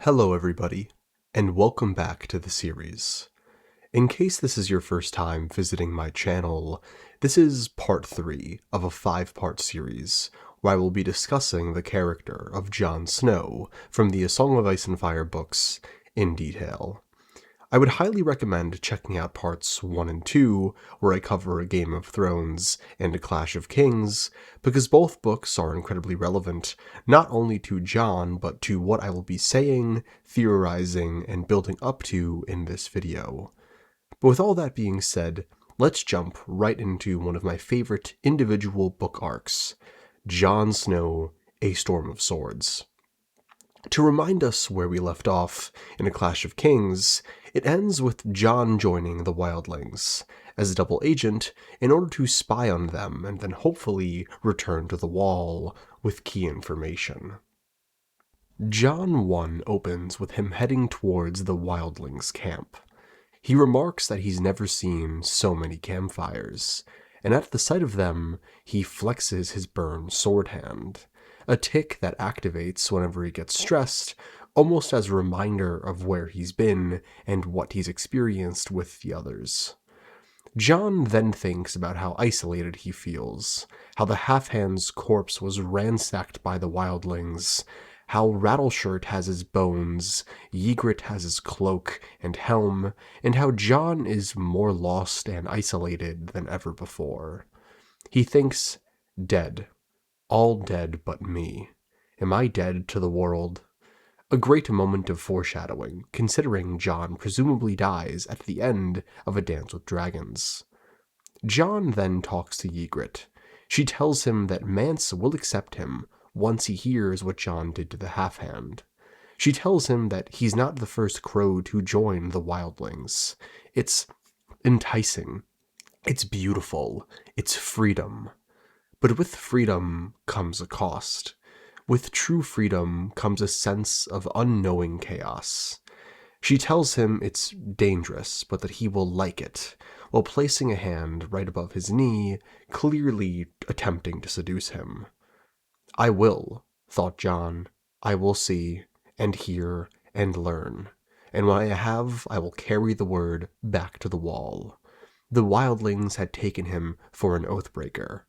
Hello everybody, and welcome back to the series. In case this is your first time visiting my channel, this is part 3 of a 5-part series where I will be discussing the character of Jon Snow from the A Song of Ice and Fire books in detail. I would highly recommend checking out parts 1 and 2, where I cover a Game of Thrones and a Clash of Kings, because both books are incredibly relevant, not only to Jon, but to what I will be saying, theorizing, and building up to in this video. But with all that being said, let's jump right into one of my favorite individual book arcs, Jon Snow, A Storm of Swords. To remind us where we left off in A Clash of Kings, it ends with Jon joining the Wildlings as a double agent in order to spy on them and then hopefully return to the Wall with key information. Jon 1 opens with him heading towards the Wildlings camp. He remarks that he's never seen so many campfires, and at the sight of them, he flexes his burned sword hand, a tick that activates whenever he gets stressed, almost as a reminder of where he's been and what he's experienced with the others. Jon then thinks about how isolated he feels, how the half-hand's corpse was ransacked by the wildlings, how Rattleshirt has his bones, Ygritte has his cloak and helm, and how Jon is more lost and isolated than ever before. He thinks, dead. All dead but me. Am I dead to the world? A great moment of foreshadowing, considering Jon presumably dies at the end of A Dance with Dragons. Jon then talks to Ygritte. She tells him that Mance will accept him once he hears what Jon did to the half-hand. She tells him that he's not the first crow to join the wildlings. It's enticing. It's beautiful. It's freedom. But with freedom comes a cost. With true freedom comes a sense of unknowing chaos. She tells him it's dangerous, but that he will like it, while placing a hand right above his knee, clearly attempting to seduce him. I will, thought Jon. I will see, and hear, and learn. And when I have, I will carry the word back to the Wall. The wildlings had taken him for an oathbreaker,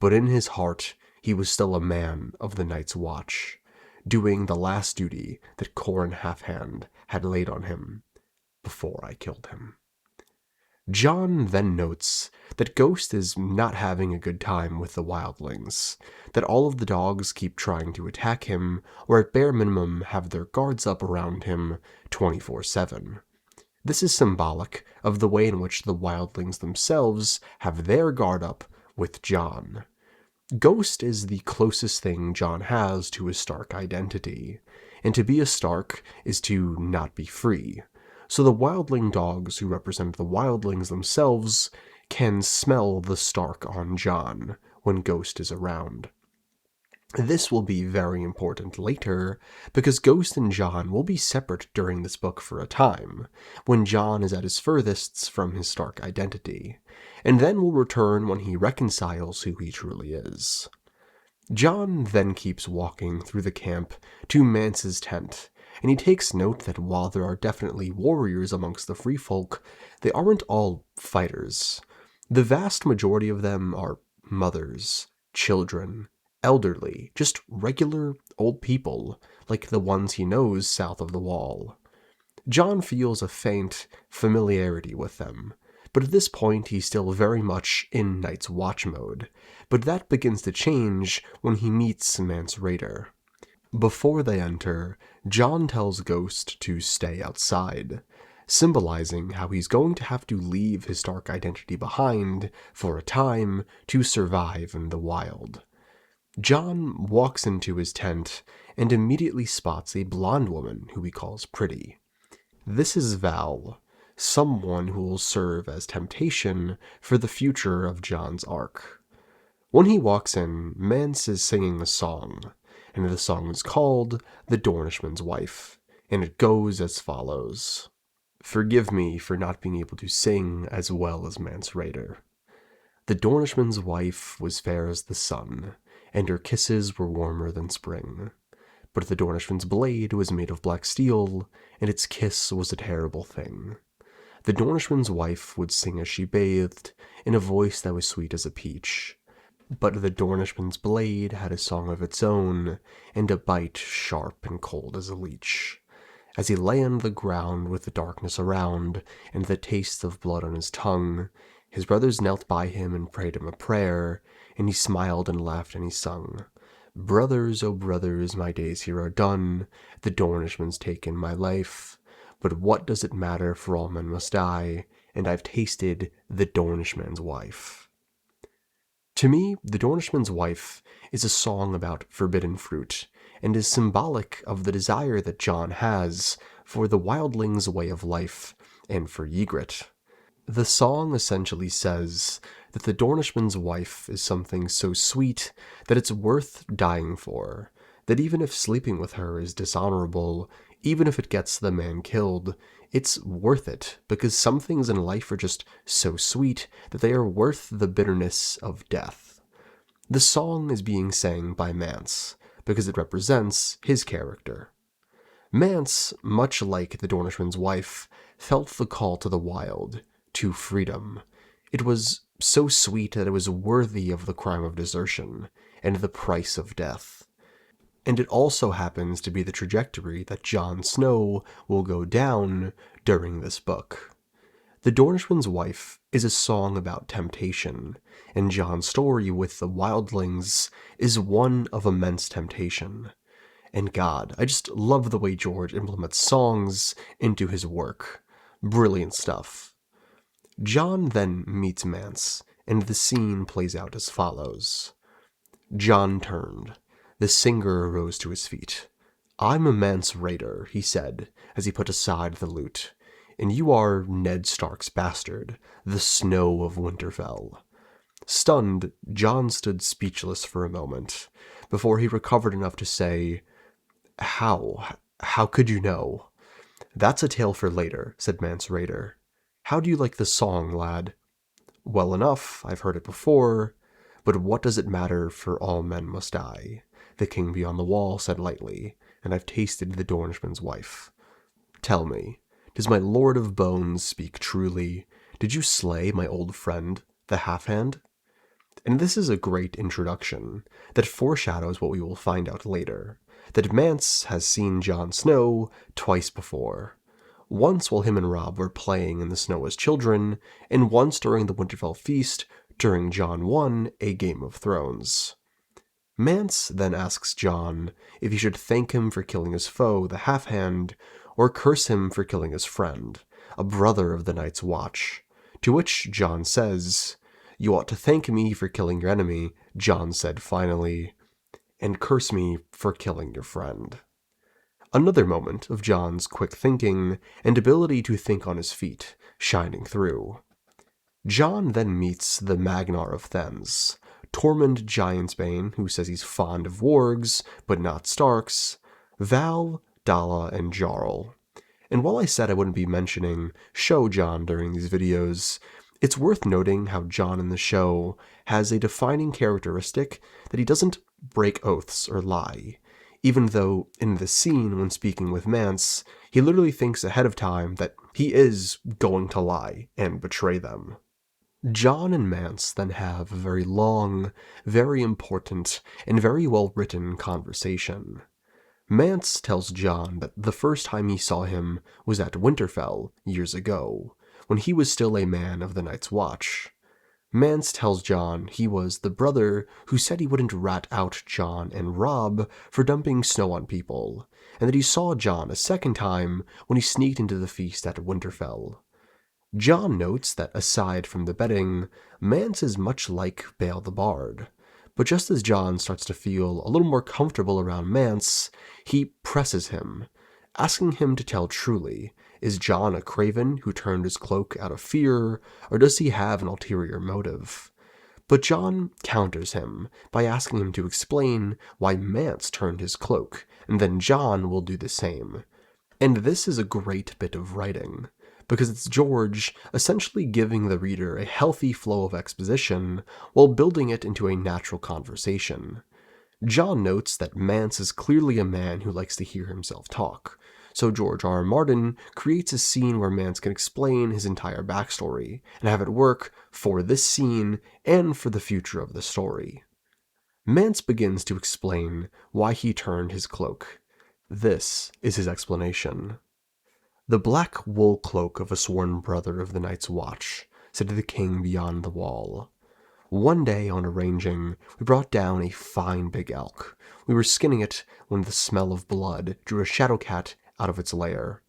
but in his heart he was still a man of the Night's Watch, doing the last duty that Qhorin Halfhand had laid on him before I killed him. Jon then notes that Ghost is not having a good time with the wildlings, that all of the dogs keep trying to attack him, or at bare minimum have their guards up around him 24/7. This is symbolic of the way in which the wildlings themselves have their guard up with Jon. Ghost is the closest thing Jon has to his Stark identity, and to be a Stark is to not be free. So the wildling dogs who represent the wildlings themselves can smell the Stark on Jon when Ghost is around. This will be very important later, because Ghost and Jon will be separate during this book for a time, when Jon is at his furthest from his Stark identity, and then will return when he reconciles who he truly is. Jon then keeps walking through the camp to Mance's tent, and he takes note that while there are definitely warriors amongst the free folk, they aren't all fighters. The vast majority of them are mothers, children, elderly, just regular old people, like the ones he knows south of the Wall. Jon feels a faint familiarity with them, but at this point he's still very much in Night's Watch mode, but that begins to change when he meets Mance Rayder. Before they enter, Jon tells Ghost to stay outside, symbolizing how he's going to have to leave his Stark identity behind for a time to survive in the wild. Jon walks into his tent and immediately spots a blonde woman who he calls pretty. This is Val, someone who will serve as temptation for the future of Jon's arc. When he walks in, Mance is singing a song, and the song is called The Dornishman's Wife, and it goes as follows. Forgive me for not being able to sing as well as Mance Rayder. The Dornishman's wife was fair as the sun, and her kisses were warmer than spring. but the Dornishman's blade was made of black steel, and its kiss was a terrible thing. The Dornishman's wife would sing as she bathed, in a voice that was sweet as a peach. But the Dornishman's blade had a song of its own, and a bite sharp and cold as a leech. As he lay on the ground with the darkness around, and the taste of blood on his tongue, his brothers knelt by him and prayed him a prayer, and he smiled and laughed and he sung, "Brothers, oh brothers, my days here are done, the Dornishman's taken my life, but what does it matter, for all men must die, and I've tasted the Dornishman's wife." To me, the Dornishman's wife is a song about forbidden fruit, and is symbolic of the desire that Jon has for the wildling's way of life, and for Ygritte. The song essentially says that the Dornishman's wife is something so sweet that it's worth dying for, that even if sleeping with her is dishonorable, even if it gets the man killed, it's worth it, because some things in life are just so sweet that they are worth the bitterness of death. The song is being sang by Mance, because it represents his character. Mance, much like the Dornishman's wife, felt the call to the wild, to freedom. It was so sweet that it was worthy of the crime of desertion, and the price of death. And it also happens to be the trajectory that Jon Snow will go down during this book. The Dornishman's wife is a song about temptation, and Jon's story with the wildlings is one of immense temptation. And God, I just love the way George implements songs into his work. Brilliant stuff. Jon then meets Mance, and the scene plays out as follows. Jon turned. The singer rose to his feet. "I'm a Mance Rayder," he said, as he put aside the lute, "and you are Ned Stark's bastard, the Snow of Winterfell." Stunned, Jon stood speechless for a moment, before he recovered enough to say, How could you know?" "That's a tale for later," said Mance Rayder. "How do you like the song, lad?" "Well enough, I've heard it before, but what does it matter, for all men must die?" the king beyond the wall said lightly, "and I've tasted the Dornishman's wife. Tell me, does my lord of bones speak truly? Did you slay my old friend, the half-hand?" And this is a great introduction that foreshadows what we will find out later, that Mance has seen Jon Snow twice before. Once while him and Robb were playing in the snow as children, and once during the Winterfell feast during Jon 1, A Game of Thrones. Mance then asks Jon if he should thank him for killing his foe, the half-hand, or curse him for killing his friend, a brother of the Night's Watch, to which Jon says, "You ought to thank me for killing your enemy," Jon said finally, "and curse me for killing your friend." Another moment of Jon's quick thinking and ability to think on his feet, shining through. Jon then meets the Magnar of Thenns, Tormund Giantsbane, who says he's fond of wargs, but not Starks, Val, Dalla, and Jarl. And while I said I wouldn't be mentioning show Jon during these videos, it's worth noting how Jon in the show has a defining characteristic that he doesn't break oaths or lie, even though in the scene when speaking with Mance, he literally thinks ahead of time that he is going to lie and betray them. Jon and Mance then have a very long, very important, and very well-written conversation. Mance tells Jon that the first time he saw him was at Winterfell years ago, when he was still a man of the Night's Watch. Mance tells Jon he was the brother who said he wouldn't rat out Jon and Robb for dumping snow on people, and that he saw Jon a second time when he sneaked into the feast at Winterfell. Jon notes that aside from the betting, Mance is much like Bale the Bard, but just as Jon starts to feel a little more comfortable around Mance, he presses him, asking him to tell truly, is Jon a craven who turned his cloak out of fear, or does he have an ulterior motive? But Jon counters him by asking him to explain why Mance turned his cloak, and then Jon will do the same. And this is a great bit of writing, because it's George essentially giving the reader a healthy flow of exposition while building it into a natural conversation. John notes that Mance is clearly a man who likes to hear himself talk, so George R. R. Martin creates a scene where Mance can explain his entire backstory and have it work for this scene and for the future of the story. Mance begins to explain why he turned his cloak. This is his explanation. "The black wool cloak of a sworn brother of the Night's Watch," said the king beyond the wall. "One day on arranging, we brought down a fine big elk. We were skinning it when the smell of blood drew a shadow cat out of its lair.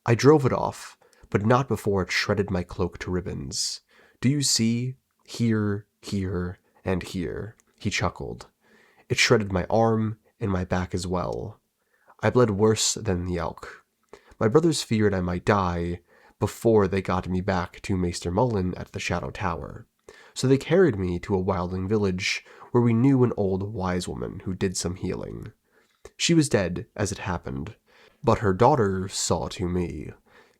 I drove it off, but not before it shredded my cloak to ribbons. Do you see? Here, here, and here," he chuckled. "It shredded my arm and my back as well. I bled worse than the elk. My brothers feared I might die before they got me back to Maester Mullen at the Shadow Tower. So they carried me to a wildling village where we knew an old wise woman who did some healing. She was dead, as it happened, but her daughter saw to me,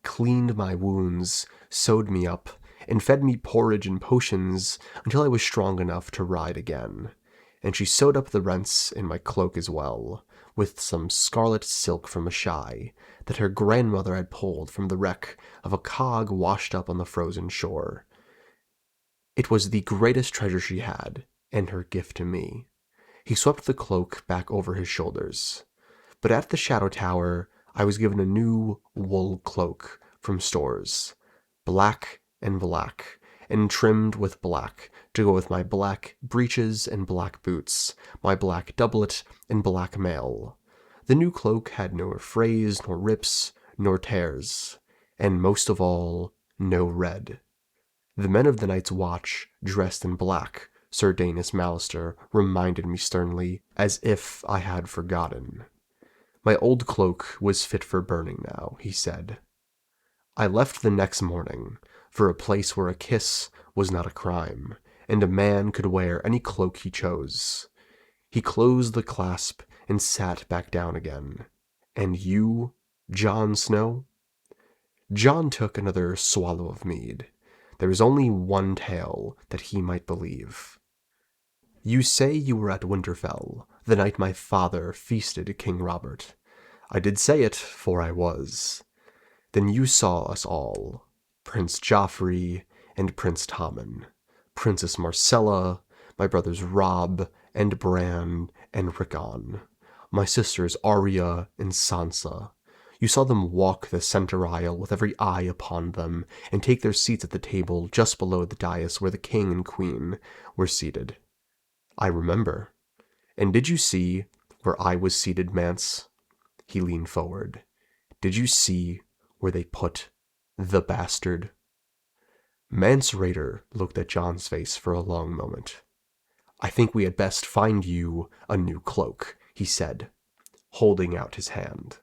cleaned my wounds, sewed me up, and fed me porridge and potions until I was strong enough to ride again. And she sewed up the rents in my cloak as well, with some scarlet silk from a shy that her grandmother had pulled from the wreck of a cog washed up on the frozen shore. It was the greatest treasure she had, and her gift to me." He swept the cloak back over his shoulders. "But at the Shadow Tower, I was given a new wool cloak from stores, black, and trimmed with black, to go with my black breeches and black boots, my black doublet and black mail. The new cloak had no frays, nor rips, nor tears, and most of all, no red. The men of the Night's Watch, dressed in black," Sir Danis Mallister reminded me sternly, as if I had forgotten. "My old cloak was fit for burning now," he said. I left the next morning for a place where a kiss was not a crime, and a man could wear any cloak he chose. He closed the clasp and sat back down again. "And you, Jon Snow?" John took another swallow of mead. There was only one tale that he might believe. "You say you were at Winterfell, the night my father feasted King Robert. I did say it, for I was. Then you saw us all, Prince Joffrey and Prince Tommen, Princess Marcella, my brothers Robb and Bran and Rickon, my sisters Arya and Sansa. You saw them walk the center aisle with every eye upon them, and take their seats at the table just below the dais where the king and queen were seated. I remember. And did you see where I was seated, Mance?" He leaned forward. "Did you see where they put the bastard?" Mance Rayder looked at John's face for a long moment. "I think we had best find you a new cloak," he said, holding out his hand.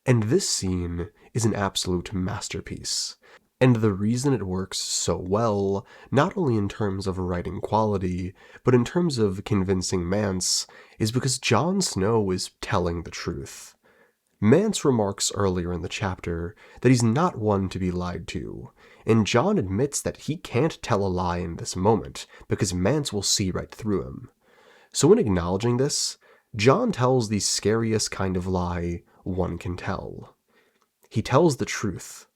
And this scene is an absolute masterpiece. And the reason it works so well, not only in terms of writing quality, but in terms of convincing Mance, is because Jon Snow is telling the truth. Mance remarks earlier in the chapter that he's not one to be lied to, and Jon admits that he can't tell a lie in this moment, because Mance will see right through him. So in acknowledging this, Jon tells the scariest kind of lie one can tell. He tells the truth.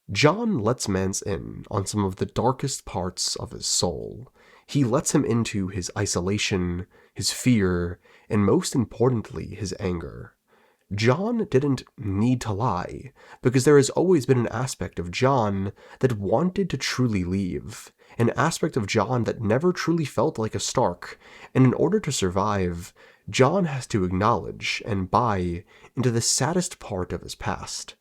Jon lets Mance in on some of the darkest parts of his soul. He lets him into his isolation, his fear, and most importantly, his anger. Jon didn't need to lie, because there has always been an aspect of Jon that wanted to truly leave, an aspect of Jon that never truly felt like a Stark, and in order to survive, Jon has to acknowledge and buy into the saddest part of his past.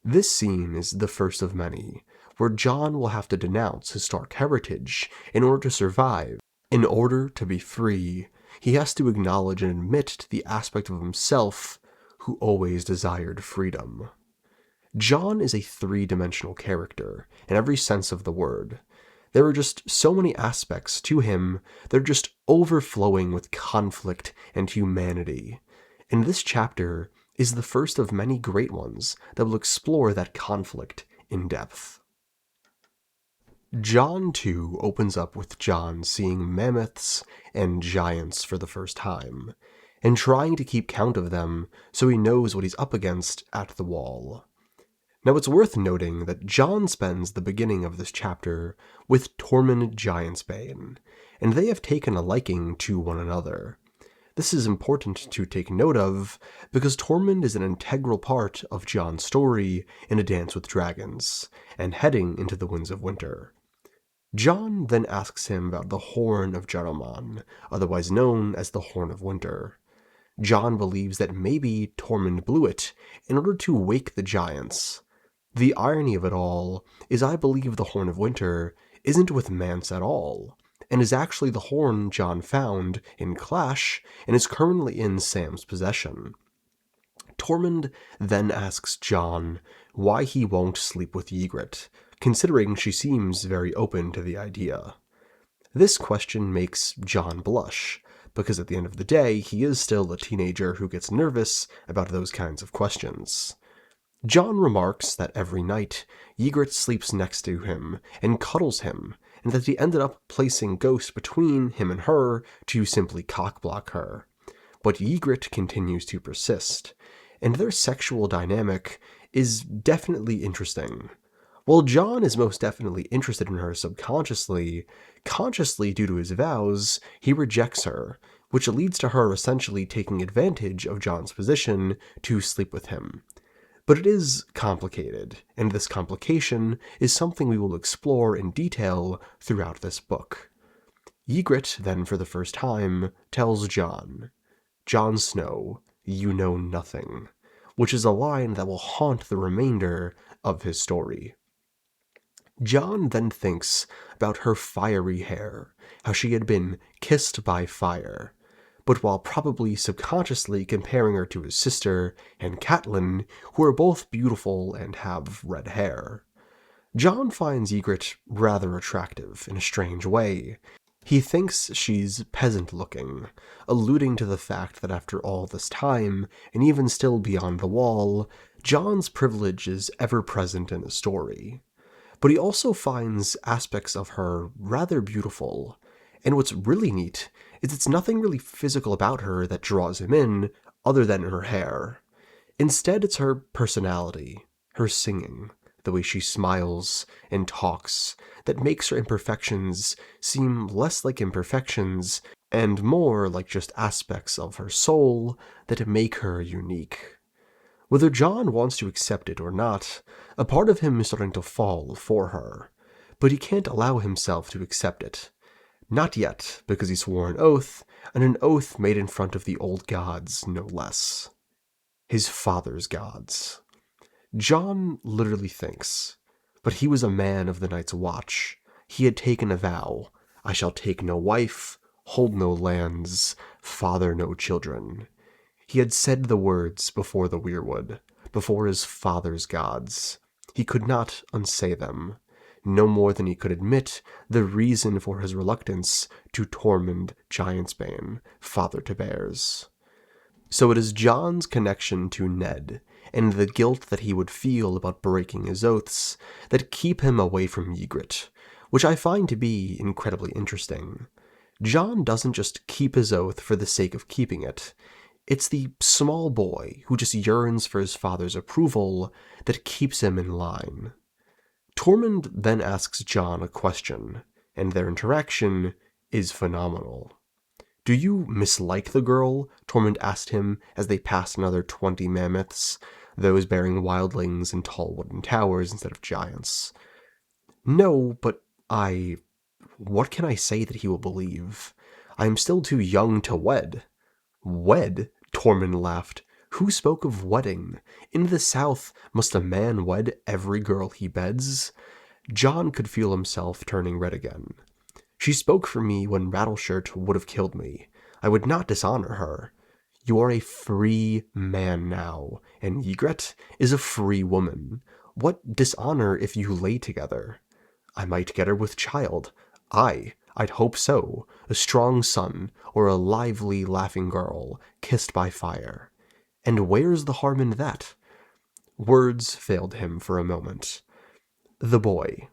This scene is the first of many, where Jon will have to denounce his Stark heritage in order to survive. In order to be free, he has to acknowledge and admit to the aspect of himself who always desired freedom. Jon is a three-dimensional character in every sense of the word. There are just so many aspects to him that are just overflowing with conflict and humanity. And this chapter is the first of many great ones that will explore that conflict in depth. John 2 opens up with John seeing mammoths and giants for the first time, and trying to keep count of them so he knows what he's up against at the wall. Now it's worth noting that John spends the beginning of this chapter with Tormund Giantsbane, and they have taken a liking to one another. This is important to take note of because Tormund is an integral part of John's story in A Dance with Dragons, and heading into the Winds of Winter. John then asks him about the Horn of Jaruman, otherwise known as the Horn of Winter. John believes that maybe Tormund blew it in order to wake the giants. The irony of it all is I believe the Horn of Winter isn't with Mance at all, and is actually the horn John found in Clash and is currently in Sam's possession. Tormund then asks John why he won't sleep with Ygritte, considering she seems very open to the idea. This question makes John blush, because at the end of the day he is still a teenager who gets nervous about those kinds of questions. John remarks that every night Ygritte sleeps next to him and cuddles him, and that he ended up placing Ghost between him and her to simply cockblock her. But Ygritte continues to persist, and their sexual dynamic is definitely interesting. While John is most definitely interested in her subconsciously, consciously due to his vows, he rejects her, which leads to her essentially taking advantage of John's position to sleep with him. But it is complicated, and this complication is something we will explore in detail throughout this book. Ygritte then for the first time tells John, "Jon Snow, you know nothing," which is a line that will haunt the remainder of his story. John then thinks about her fiery hair, how she had been kissed by fire, but while probably subconsciously comparing her to his sister and Catelyn, who are both beautiful and have red hair. John finds Ygritte rather attractive in a strange way. He thinks she's peasant-looking, alluding to the fact that after all this time, and even still beyond the wall, John's privilege is ever present in the story. But he also finds aspects of her rather beautiful, and what's really neat is it's nothing really physical about her that draws him in other than her hair. Instead, it's her personality, her singing, the way she smiles and talks, that makes her imperfections seem less like imperfections and more like just aspects of her soul that make her unique. Whether John wants to accept it or not, a part of him is starting to fall for her, but he can't allow himself to accept it. Not yet, because he swore an oath, and an oath made in front of the old gods, no less. His father's gods. John literally thinks, but he was a man of the Night's Watch. He had taken a vow, "I shall take no wife, hold no lands, father no children." He had said the words before the weirwood, before his father's gods. He could not unsay them, no more than he could admit the reason for his reluctance to Tormund Giantsbane, father to bears. So it is Jon's connection to Ned, and the guilt that he would feel about breaking his oaths, that keep him away from Ygritte, which I find to be incredibly interesting. Jon doesn't just keep his oath for the sake of keeping it. It's the small boy who just yearns for his father's approval that keeps him in line. Tormund then asks Jon a question, and their interaction is phenomenal. "Do you mislike the girl?" Tormund asked him as they passed another 20 mammoths, those bearing wildlings and tall wooden towers instead of giants. "No, but what can I say that he will believe? I am still too young to wed." "Wed?" Tormund laughed. "Who spoke of wedding? In the South, must a man wed every girl he beds?" Jon could feel himself turning red again. "She spoke for me when Rattleshirt would have killed me. I would not dishonor her. You are a free man now, and Ygritte is a free woman. What dishonor if you lay together? I might get her with child. I'd hope so. A strong son, or a lively, laughing girl, kissed by fire. And where's the harm in that?" Words failed him for a moment. The boy.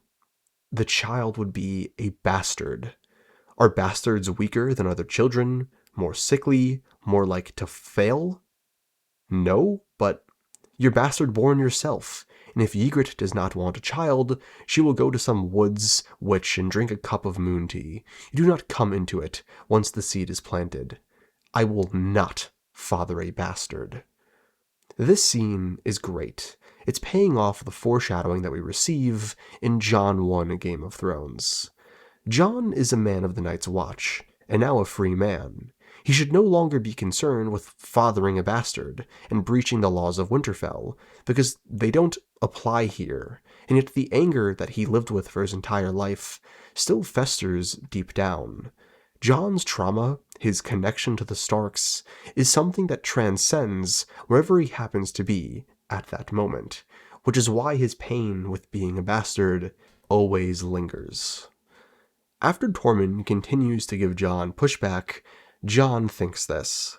the child would be a bastard. Are bastards weaker than other children, more sickly, more like to fail? No, but you're bastard born yourself, and if Ygritte does not want a child, she will go to some woods witch and drink a cup of moon tea. You do not come into it once the seed is planted. I will not father a bastard. This scene is great. It's paying off the foreshadowing that we receive in Jon 1 A Game of Thrones. Jon is a man of the Night's Watch, and now a free man. He should no longer be concerned with fathering a bastard and breaching the laws of Winterfell, because they don't apply here, and yet the anger that he lived with for his entire life still festers deep down. Jon's trauma, his connection to the Starks, is something that transcends wherever he happens to be at that moment, which is why his pain with being a bastard always lingers. After Tormund continues to give Jon pushback, Jon thinks this.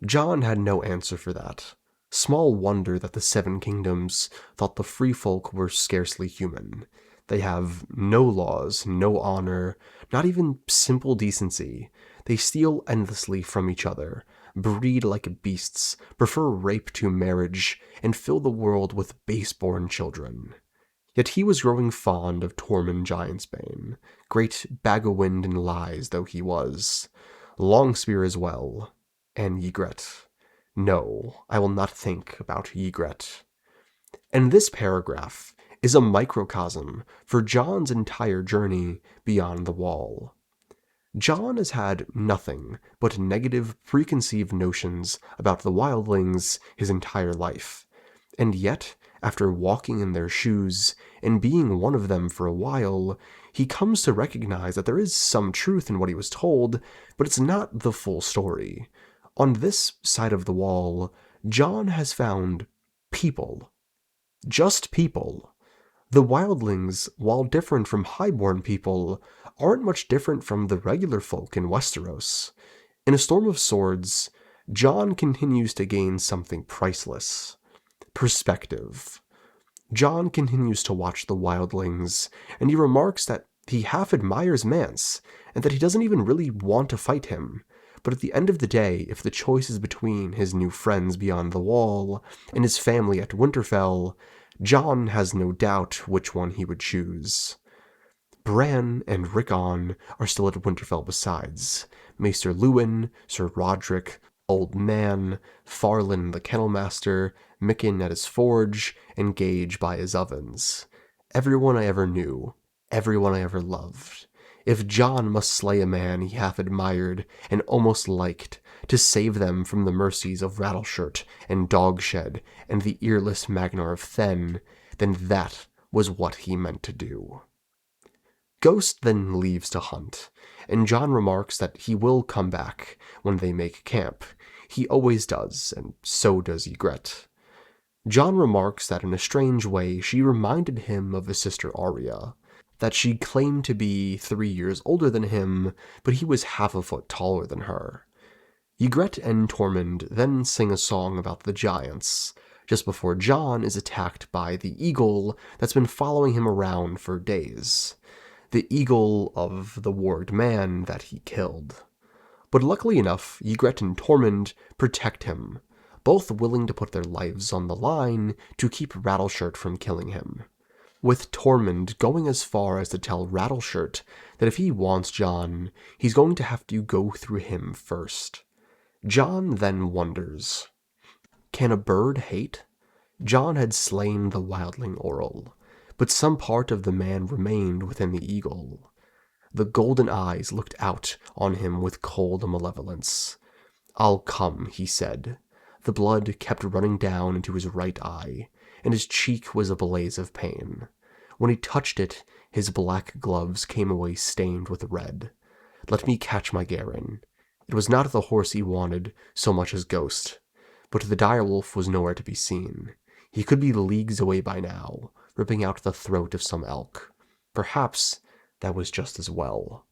Jon had no answer for that. Small wonder that the Seven Kingdoms thought the free folk were scarcely human. They have no laws, no honor, not even simple decency. They steal endlessly from each other, breed like beasts, prefer rape to marriage, and fill the world with base-born children. Yet he was growing fond of Tormund Giantsbane, great bag o' wind and lies though he was. Longspear as well, and Ygritte. No, I will not think about Ygritte. And this paragraph is a microcosm for Jon's entire journey beyond the Wall. Jon has had nothing but negative preconceived notions about the wildlings his entire life, and yet, after walking in their shoes and being one of them for a while, he comes to recognize that there is some truth in what he was told, but it's not the full story. On this side of the Wall, Jon has found people. Just people. The wildlings, while different from highborn people, aren't much different from the regular folk in Westeros. In A Storm of Swords, Jon continues to gain something priceless. Perspective. Jon continues to watch the wildlings, and he remarks that he half admires Mance, and that he doesn't even really want to fight him. But at the end of the day, if the choice is between his new friends beyond the Wall and his family at Winterfell, Jon has no doubt which one he would choose. Bran and Rickon are still at Winterfell besides. Maester Luwin, Sir Roderick, Old Man, Farlin the Kennelmaster, Mikken at his forge, and Gage by his ovens. Everyone I ever knew, everyone I ever loved. If Jon must slay a man he half admired and almost liked, to save them from the mercies of Rattleshirt and Dogshed and the earless Magnar of Thenn, then that was what he meant to do. Ghost then leaves to hunt, and Jon remarks that he will come back when they make camp. He always does, and so does Ygritte. Jon remarks that in a strange way she reminded him of his sister Arya, that she claimed to be 3 years older than him, but he was half a foot taller than her. Ygritte and Tormund then sing a song about the giants, just before Jon is attacked by the eagle that's been following him around for days. The eagle of the warged man that he killed. But luckily enough, Ygritte and Tormund protect him, both willing to put their lives on the line to keep Rattleshirt from killing him. With Tormund going as far as to tell Rattleshirt that if he wants Jon, he's going to have to go through him first. Jon then wonders, can a bird hate? Jon had slain the wildling Orrel, but some part of the man remained within the eagle. The golden eyes looked out on him with cold malevolence. "I'll come," he said. The blood kept running down into his right eye, and his cheek was ablaze of pain. When he touched it, his black gloves came away stained with red. "Let me catch my Garen." It was not the horse he wanted so much as Ghost, but the direwolf was nowhere to be seen. He could be leagues away by now, ripping out the throat of some elk. Perhaps that was just as well.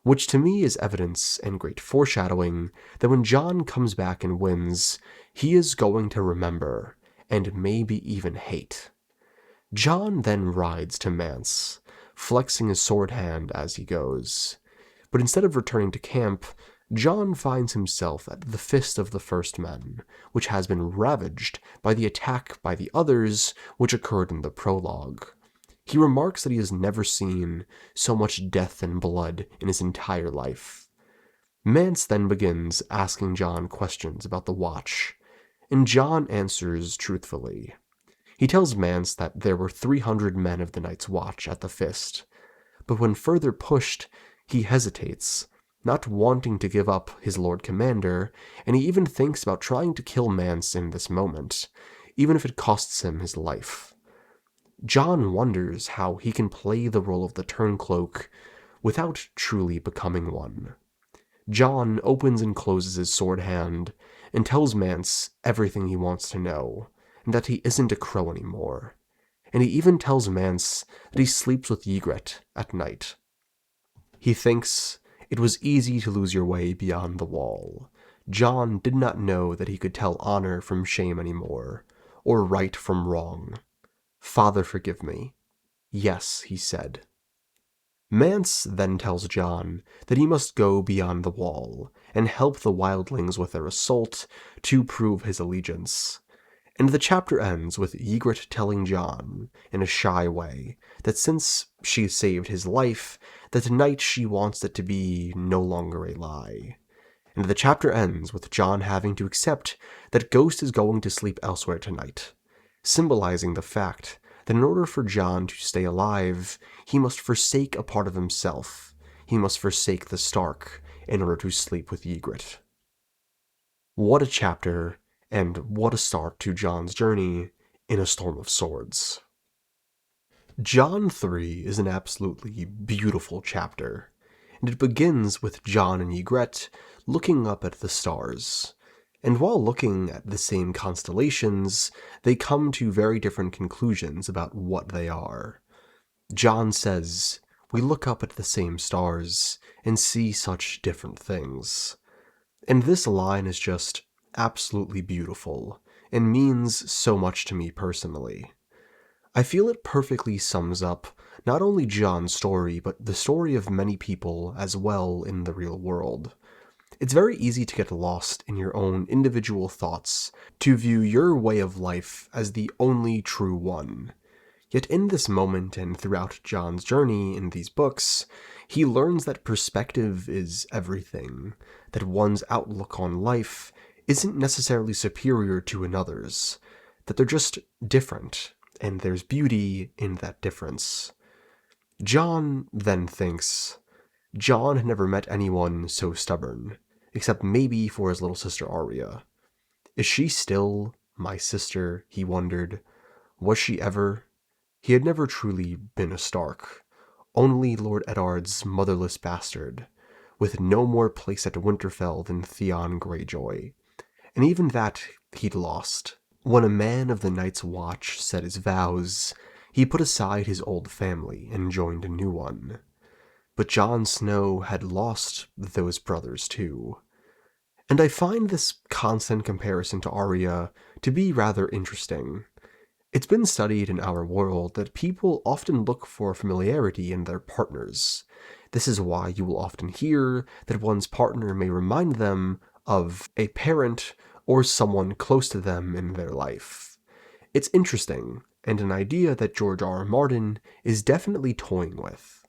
Which to me is evidence and great foreshadowing that when Jon comes back and wins, he is going to remember, and maybe even hate. Jon then rides to Mance. flexing his sword hand as he goes. But instead of returning to camp, John finds himself at the Fist of the First Men, which has been ravaged by the attack by the others which occurred in the prologue. He remarks that he has never seen so much death and blood in his entire life. Mance then begins asking John questions about the Watch, and John answers truthfully. He tells Mance that there were 300 men of the Night's Watch at the Fist, but when further pushed, he hesitates, not wanting to give up his Lord Commander, and he even thinks about trying to kill Mance in this moment, even if it costs him his life. John wonders how he can play the role of the Turncloak without truly becoming one. John opens and closes his sword hand and tells Mance everything he wants to know, and that he isn't a crow anymore. And he even tells Mance that he sleeps with Ygritte at night. He thinks it was easy to lose your way beyond the wall. John did not know that he could tell honor from shame anymore, or right from wrong. Father, forgive me. Yes, he said. Mance then tells John that he must go beyond the wall and help the wildlings with their assault to prove his allegiance. And the chapter ends with Ygritte telling John, in a shy way, that since she saved his life, that tonight she wants it to be no longer a lie. And the chapter ends with John having to accept that Ghost is going to sleep elsewhere tonight, symbolizing the fact that in order for John to stay alive, he must forsake a part of himself. He must forsake the Stark in order to sleep with Ygritte. What a chapter, and what a start to Jon's journey in A Storm of Swords. Jon 3 is an absolutely beautiful chapter, and it begins with Jon and Ygritte looking up at the stars. And while looking at the same constellations, they come to very different conclusions about what they are. Jon says, "We look up at the same stars and see such different things." And this line is just absolutely beautiful, and means so much to me personally. I feel it perfectly sums up not only Jon's story, but the story of many people as well in the real world. It's very easy to get lost in your own individual thoughts, to view your way of life as the only true one. Yet in this moment and throughout Jon's journey in these books, he learns that perspective is everything, that one's outlook on life isn't necessarily superior to another's, that they're just different, and there's beauty in that difference. Jon then thinks, Jon had never met anyone so stubborn, except maybe for his little sister Arya. Is she still my sister, he wondered. Was she ever? He had never truly been a Stark, only Lord Eddard's motherless bastard, with no more place at Winterfell than Theon Greyjoy. And even that he'd lost. When a man of the Night's Watch said his vows, he put aside his old family and joined a new one. But Jon Snow had lost those brothers too. And I find this constant comparison to Arya to be rather interesting. It's been studied in our world that people often look for familiarity in their partners. This is why you will often hear that one's partner may remind them of a parent or someone close to them in their life. It's interesting, and an idea that George R. R. Martin is definitely toying with.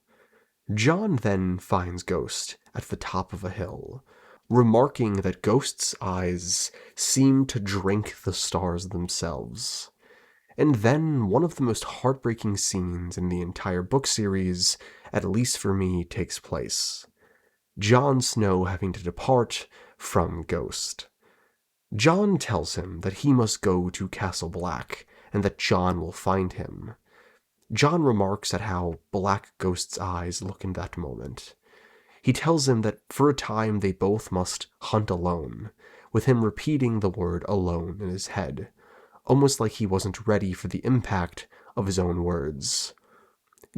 Jon then finds Ghost at the top of a hill, remarking that Ghost's eyes seem to drink the stars themselves. And then one of the most heartbreaking scenes in the entire book series, at least for me, takes place. Jon Snow having to depart from Ghost. Jon tells him that he must go to Castle Black, and that Jon will find him. Jon remarks at how black Ghost's eyes look in that moment. He tells him that for a time they both must hunt alone, with him repeating the word alone in his head, almost like he wasn't ready for the impact of his own words.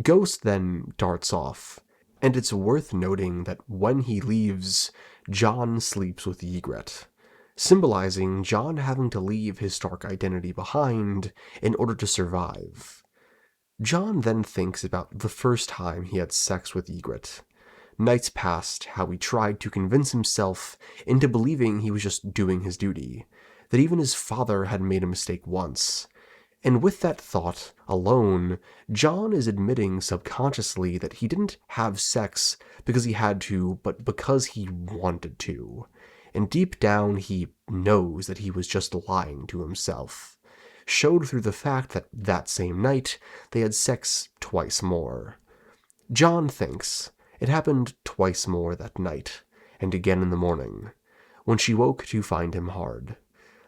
Ghost then darts off, and it's worth noting that when he leaves, Jon sleeps with Ygritte, symbolizing Jon having to leave his Stark identity behind in order to survive. John then thinks about the first time he had sex with Ygritte. Nights passed how he tried to convince himself into believing he was just doing his duty, that even his father had made a mistake once. And with that thought alone, John is admitting subconsciously that he didn't have sex because he had to, but because he wanted to. And deep down he knows that he was just lying to himself, showed through the fact that that same night they had sex twice more. John thinks it happened twice more that night, and again in the morning, when she woke to find him hard.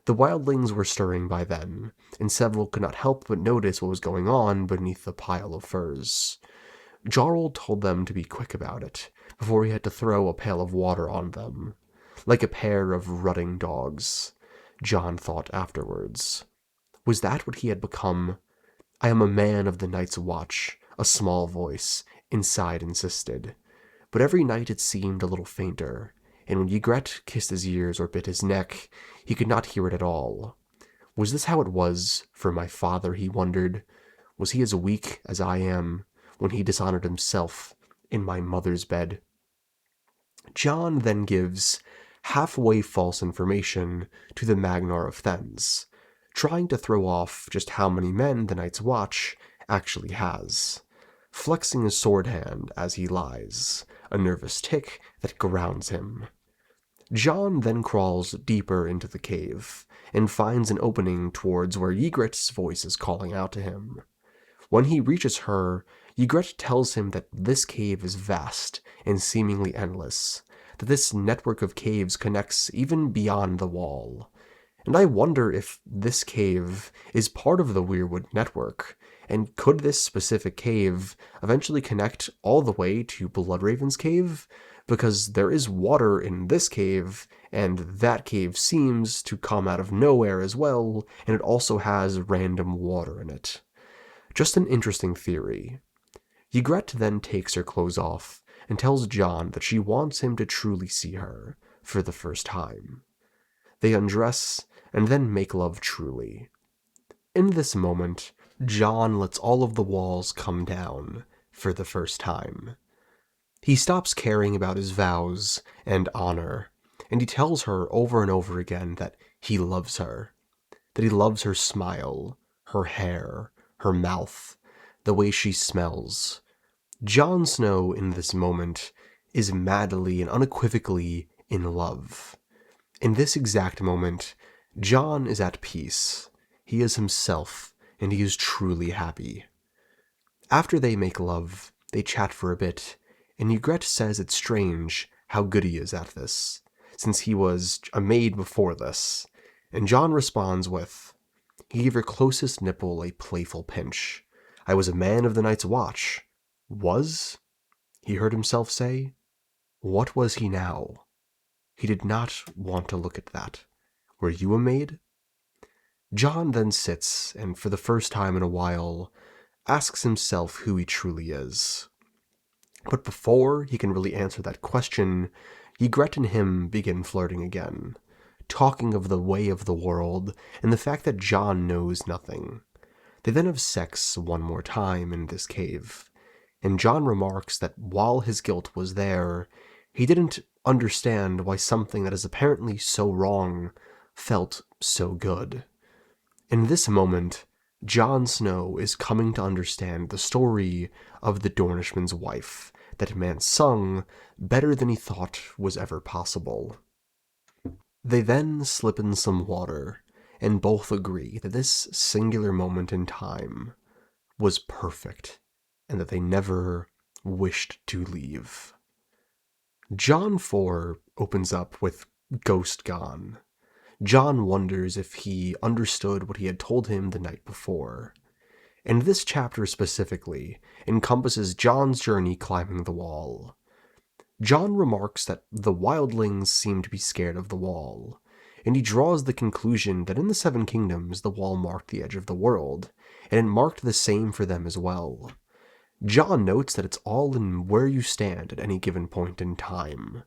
The wildlings were stirring by then, and several could not help but notice what was going on beneath the pile of furs. Jarl told them to be quick about it, before he had to throw a pail of water on them. Like a pair of rutting dogs, John thought afterwards. Was that what he had become? I am a man of the night's watch, a small voice inside insisted. But every night it seemed a little fainter, and when Ygritte kissed his ears or bit his neck, he could not hear it at all. Was this how it was for my father, he wondered? Was he as weak as I am when he dishonored himself in my mother's bed? John then gives halfway false information to the Magnar of Thenns, trying to throw off just how many men the Night's Watch actually has, flexing his sword hand as he lies, a nervous tic that grounds him. John then crawls deeper into the cave, and finds an opening towards where Ygritte's voice is calling out to him. When he reaches her, Ygritte tells him that this cave is vast and seemingly endless, that this network of caves connects even beyond the wall. And I wonder if this cave is part of the Weirwood network, and could this specific cave eventually connect all the way to Bloodraven's cave? Because there is water in this cave, and that cave seems to come out of nowhere as well, and it also has random water in it. Just an interesting theory. Ygritte then takes her clothes off and tells John that she wants him to truly see her for the first time. They undress and then make love truly. In this moment, John lets all of the walls come down for the first time. He stops caring about his vows and honor, and he tells her over and over again that he loves her, that he loves her smile, her hair, her mouth, the way she smells. Jon Snow in this moment is madly and unequivocally in love. In this exact moment, Jon is at peace. He is himself, and he is truly happy. After they make love, they chat for a bit, and Ygritte says it's strange how good he is at this, since he was a maid before this, and Jon responds with, he gave her closest nipple a playful pinch. I was a man of the Night's Watch. Was? He heard himself say. What was he now? He did not want to look at that. Were you a maid? Jon then sits, and for the first time in a while, asks himself who he truly is. But before he can really answer that question, Ygritte and him begin flirting again, talking of the way of the world and the fact that Jon knows nothing. They then have sex one more time in this cave, and Jon remarks that while his guilt was there, he didn't understand why something that is apparently so wrong felt so good. In this moment, Jon Snow is coming to understand the story of the Dornishman's wife that man sung better than he thought was ever possible. They then slip in some water, and both agree that this singular moment in time was perfect, and that they never wished to leave. Jon 4 opens up with Ghost Gone. Jon wonders if he understood what he had told him the night before. And this chapter specifically encompasses Jon's journey climbing the wall. Jon remarks that the wildlings seem to be scared of the wall, and he draws the conclusion that in the Seven Kingdoms the wall marked the edge of the world, and it marked the same for them as well. Jon notes that it's all in where you stand at any given point in time,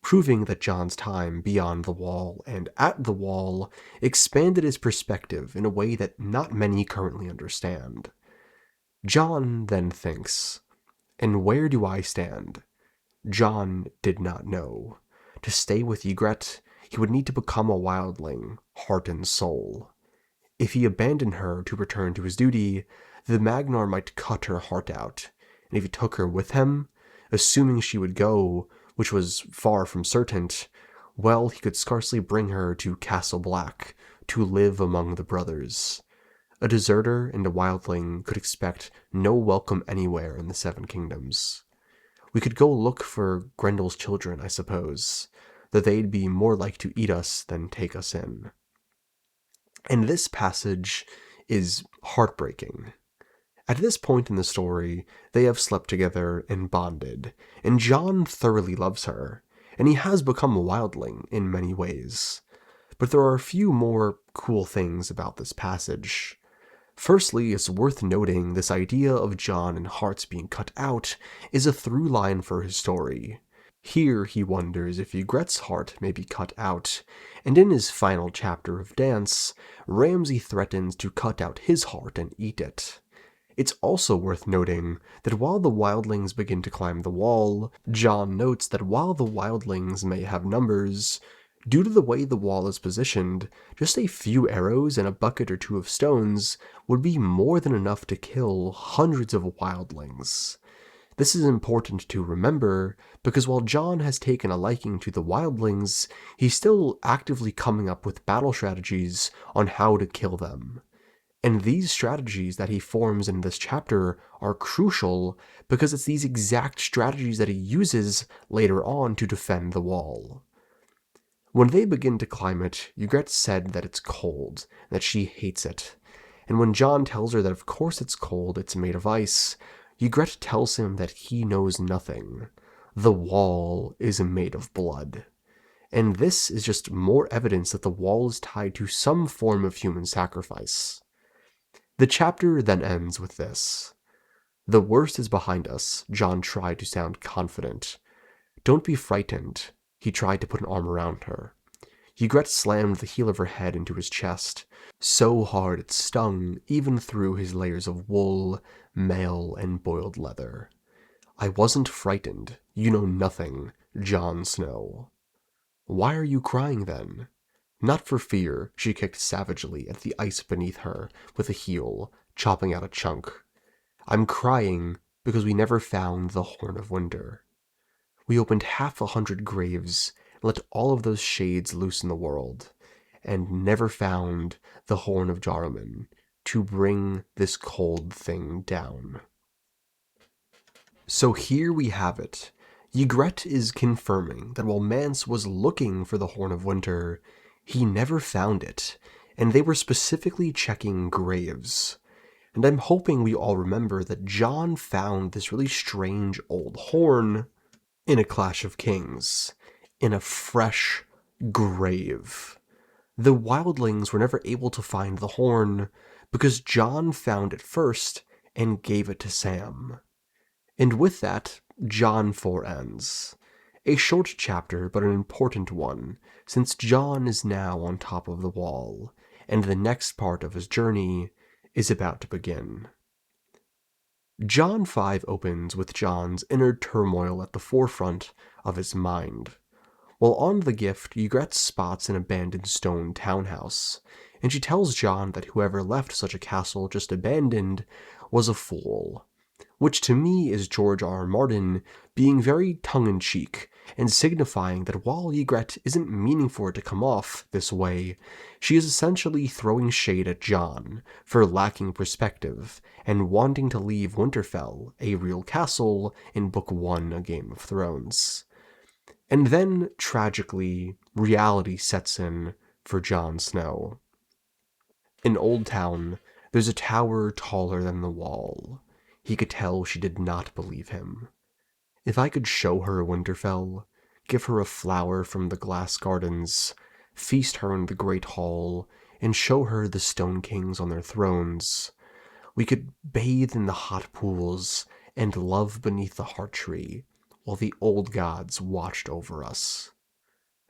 proving that Jon's time beyond the wall and at the wall expanded his perspective in a way that not many currently understand. John then thinks, and where do I stand? John did not know. To stay with Ygritte, he would need to become a wildling, heart and soul. If he abandoned her to return to his duty, the Magnar might cut her heart out, and if he took her with him, assuming she would go, which was far from certain, well, he could scarcely bring her to Castle Black to live among the brothers. A deserter and a wildling could expect no welcome anywhere in the Seven Kingdoms. We could go look for Grendel's children, I suppose, though they'd be more like to eat us than take us in. And this passage is heartbreaking. At this point in the story, they have slept together and bonded, and John thoroughly loves her, and he has become a wildling in many ways. But there are a few more cool things about this passage. Firstly, it's worth noting this idea of John and hearts being cut out is a through line for his story. Here he wonders if Ygritte's heart may be cut out, and in his final chapter of Dance, Ramsay threatens to cut out his heart and eat it. It's also worth noting that while the wildlings begin to climb the wall, John notes that while the wildlings may have numbers, due to the way the wall is positioned, just a few arrows and a bucket or two of stones would be more than enough to kill hundreds of wildlings. This is important to remember because while John has taken a liking to the wildlings, he's still actively coming up with battle strategies on how to kill them. And these strategies that he forms in this chapter are crucial because it's these exact strategies that he uses later on to defend the wall. When they begin to climb it, Ygritte said that it's cold, and that she hates it. And when John tells her that of course it's cold, it's made of ice, Ygritte tells him that he knows nothing. The wall is made of blood. And this is just more evidence that the wall is tied to some form of human sacrifice. The chapter then ends with this. The worst is behind us, John tried to sound confident. Don't be frightened. He tried to put an arm around her. Ygritte slammed the heel of her head into his chest, so hard it stung even through his layers of wool, mail, and boiled leather. I wasn't frightened. You know nothing, Jon Snow. Why are you crying then? Not for fear, she kicked savagely at the ice beneath her with a heel, chopping out a chunk. I'm crying because we never found the Horn of Winter. We opened 100 graves and let all of those shades loose in the world, and never found the Horn of Jaruman to bring this cold thing down. So here we have it. Ygritte is confirming that while Mance was looking for the Horn of Winter, he never found it, and they were specifically checking graves. And I'm hoping we all remember that Jon found this really strange old horn in a Clash of Kings, in a fresh grave. The wildlings were never able to find the horn because Jon found it first and gave it to Sam. And with that, Jon 4 ends. A short chapter, but an important one, since Jon is now on top of the wall, and the next part of his journey is about to begin. Jon 5 opens with Jon's inner turmoil at the forefront of his mind. While on the gift, Ygritte spots an abandoned stone townhouse, and she tells Jon that whoever left such a castle just abandoned was a fool. Which to me is George R.R. Martin being very tongue-in-cheek and signifying that while Ygritte isn't meaning for it to come off this way, she is essentially throwing shade at Jon for lacking perspective and wanting to leave Winterfell, a real castle, in Book 1 of Game of Thrones. And then, tragically, reality sets in for Jon Snow. In Old Town, there's a tower taller than the wall. He could tell she did not believe him. If I could show her Winterfell, give her a flower from the glass gardens, feast her in the great hall, and show her the Stone Kings on their thrones, we could bathe in the hot pools and love beneath the heart tree while the old gods watched over us.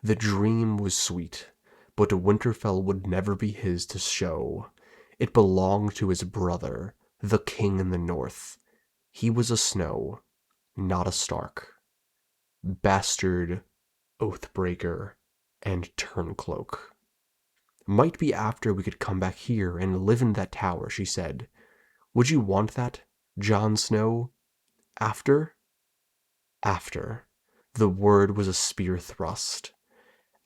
The dream was sweet, but Winterfell would never be his to show. It belonged to his brother, the king in the north. He was a Snow, not a Stark. Bastard, Oathbreaker, and Turncloak. Might be after we could come back here and live in that tower, she said. Would you want that, Jon Snow? After? After. The word was a spear thrust.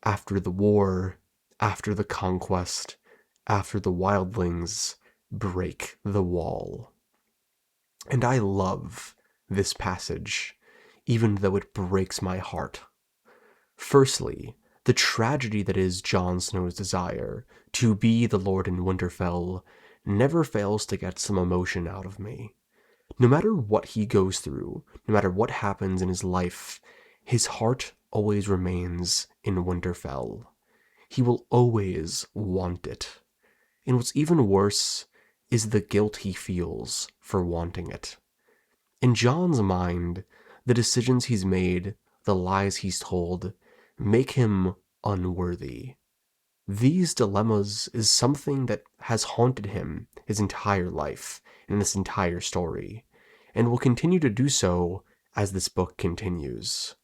After the war, after the conquest, after the wildlings, break the wall. And I love this passage, even though it breaks my heart. Firstly, the tragedy that is Jon Snow's desire to be the Lord in Winterfell never fails to get some emotion out of me. No matter what he goes through, no matter what happens in his life, his heart always remains in Winterfell. He will always want it. And what's even worse is the guilt he feels for wanting it. In Jon's mind, the decisions he's made, the lies he's told, make him unworthy. These dilemmas is something that has haunted him his entire life in this entire story, and will continue to do so as this book continues.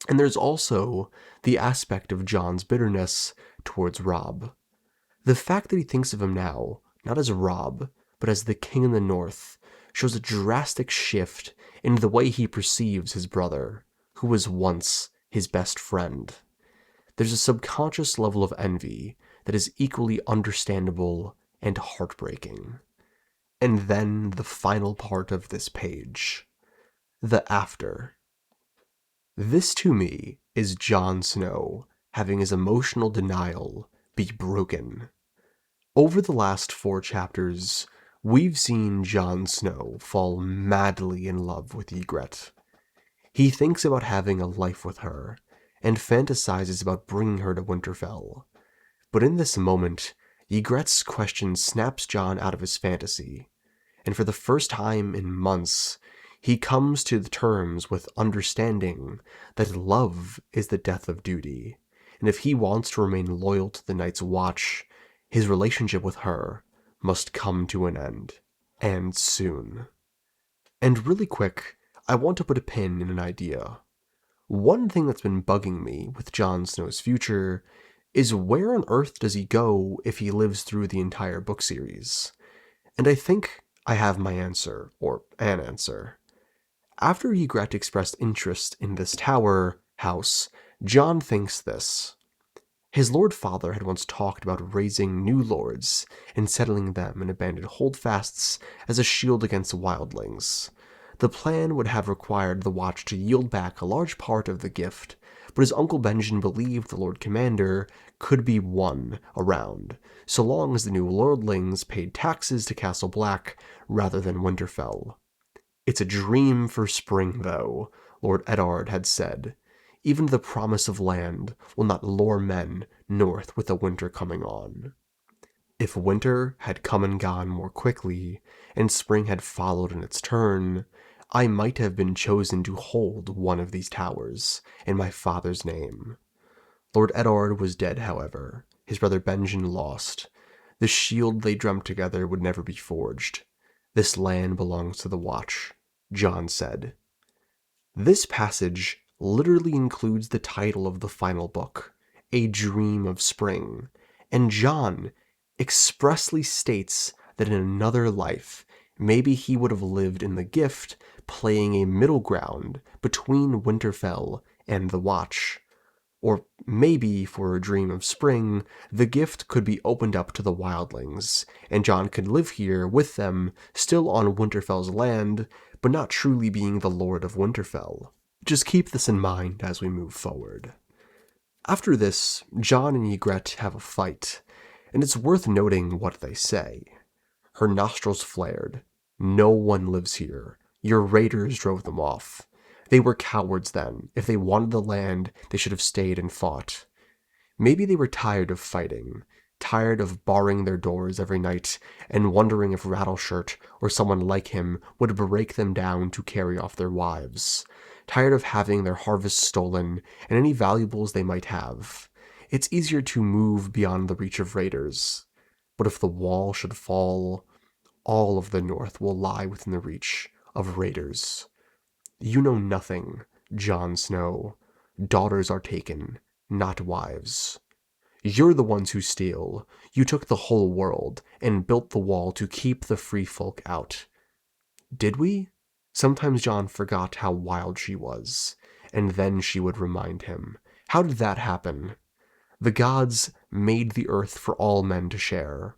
And there's also the aspect of Jon's bitterness towards Robb. The fact that he thinks of him now, not as Robb, but as the king in the north, shows a drastic shift in the way he perceives his brother, who was once his best friend. There's a subconscious level of envy that is equally understandable and heartbreaking. And then the final part of this page. The after. This to me is Jon Snow having his emotional denial be broken. Over the last 4 chapters, we've seen Jon Snow fall madly in love with Ygritte. He thinks about having a life with her, and fantasizes about bringing her to Winterfell. But in this moment, Ygritte's question snaps Jon out of his fantasy, and for the first time in months, he comes to the terms with understanding that love is the death of duty, and if he wants to remain loyal to the Night's Watch, his relationship with her must come to an end, and soon. And really quick, I want to put a pin in an idea. One thing that's been bugging me with Jon Snow's future is where on earth does he go if he lives through the entire book series? And I think I have my answer, or an answer. After Ygritte expressed interest in this tower house, Jon thinks this. His Lord Father had once talked about raising new lords and settling them in abandoned holdfasts as a shield against wildlings. The plan would have required the Watch to yield back a large part of the gift, but his Uncle Benjen believed the Lord Commander could be won around, so long as the new lordlings paid taxes to Castle Black rather than Winterfell. It's a dream for spring, though, Lord Eddard had said. Even the promise of land will not lure men north with the winter coming on. If winter had come and gone more quickly, and spring had followed in its turn, I might have been chosen to hold one of these towers in my father's name. Lord Eddard was dead, however, his brother Benjen lost. The shield they dreamt together would never be forged. This land belongs to the Watch, Jon said. This passage literally includes the title of the final book, A Dream of Spring, and Jon expressly states that in another life, maybe he would have lived in the Gift, playing a middle ground between Winterfell and the Watch. Or maybe, for A Dream of Spring, the Gift could be opened up to the wildlings, and Jon could live here with them, still on Winterfell's land, but not truly being the Lord of Winterfell. Just keep this in mind as we move forward. After this, Jon and Ygritte have a fight, and it's worth noting what they say. Her nostrils flared. No one lives here. Your raiders drove them off. They were cowards then. If they wanted the land, they should have stayed and fought. Maybe they were tired of fighting, tired of barring their doors every night and wondering if Rattleshirt or someone like him would break them down to carry off their wives, tired of having their harvests stolen and any valuables they might have. It's easier to move beyond the reach of raiders. But if the wall should fall, all of the north will lie within the reach of raiders. You know nothing, Jon Snow. Daughters are taken, not wives. You're the ones who steal. You took the whole world and built the wall to keep the free folk out. Did we? Sometimes Jon forgot how wild she was, and then she would remind him. How did that happen? The gods made the earth for all men to share.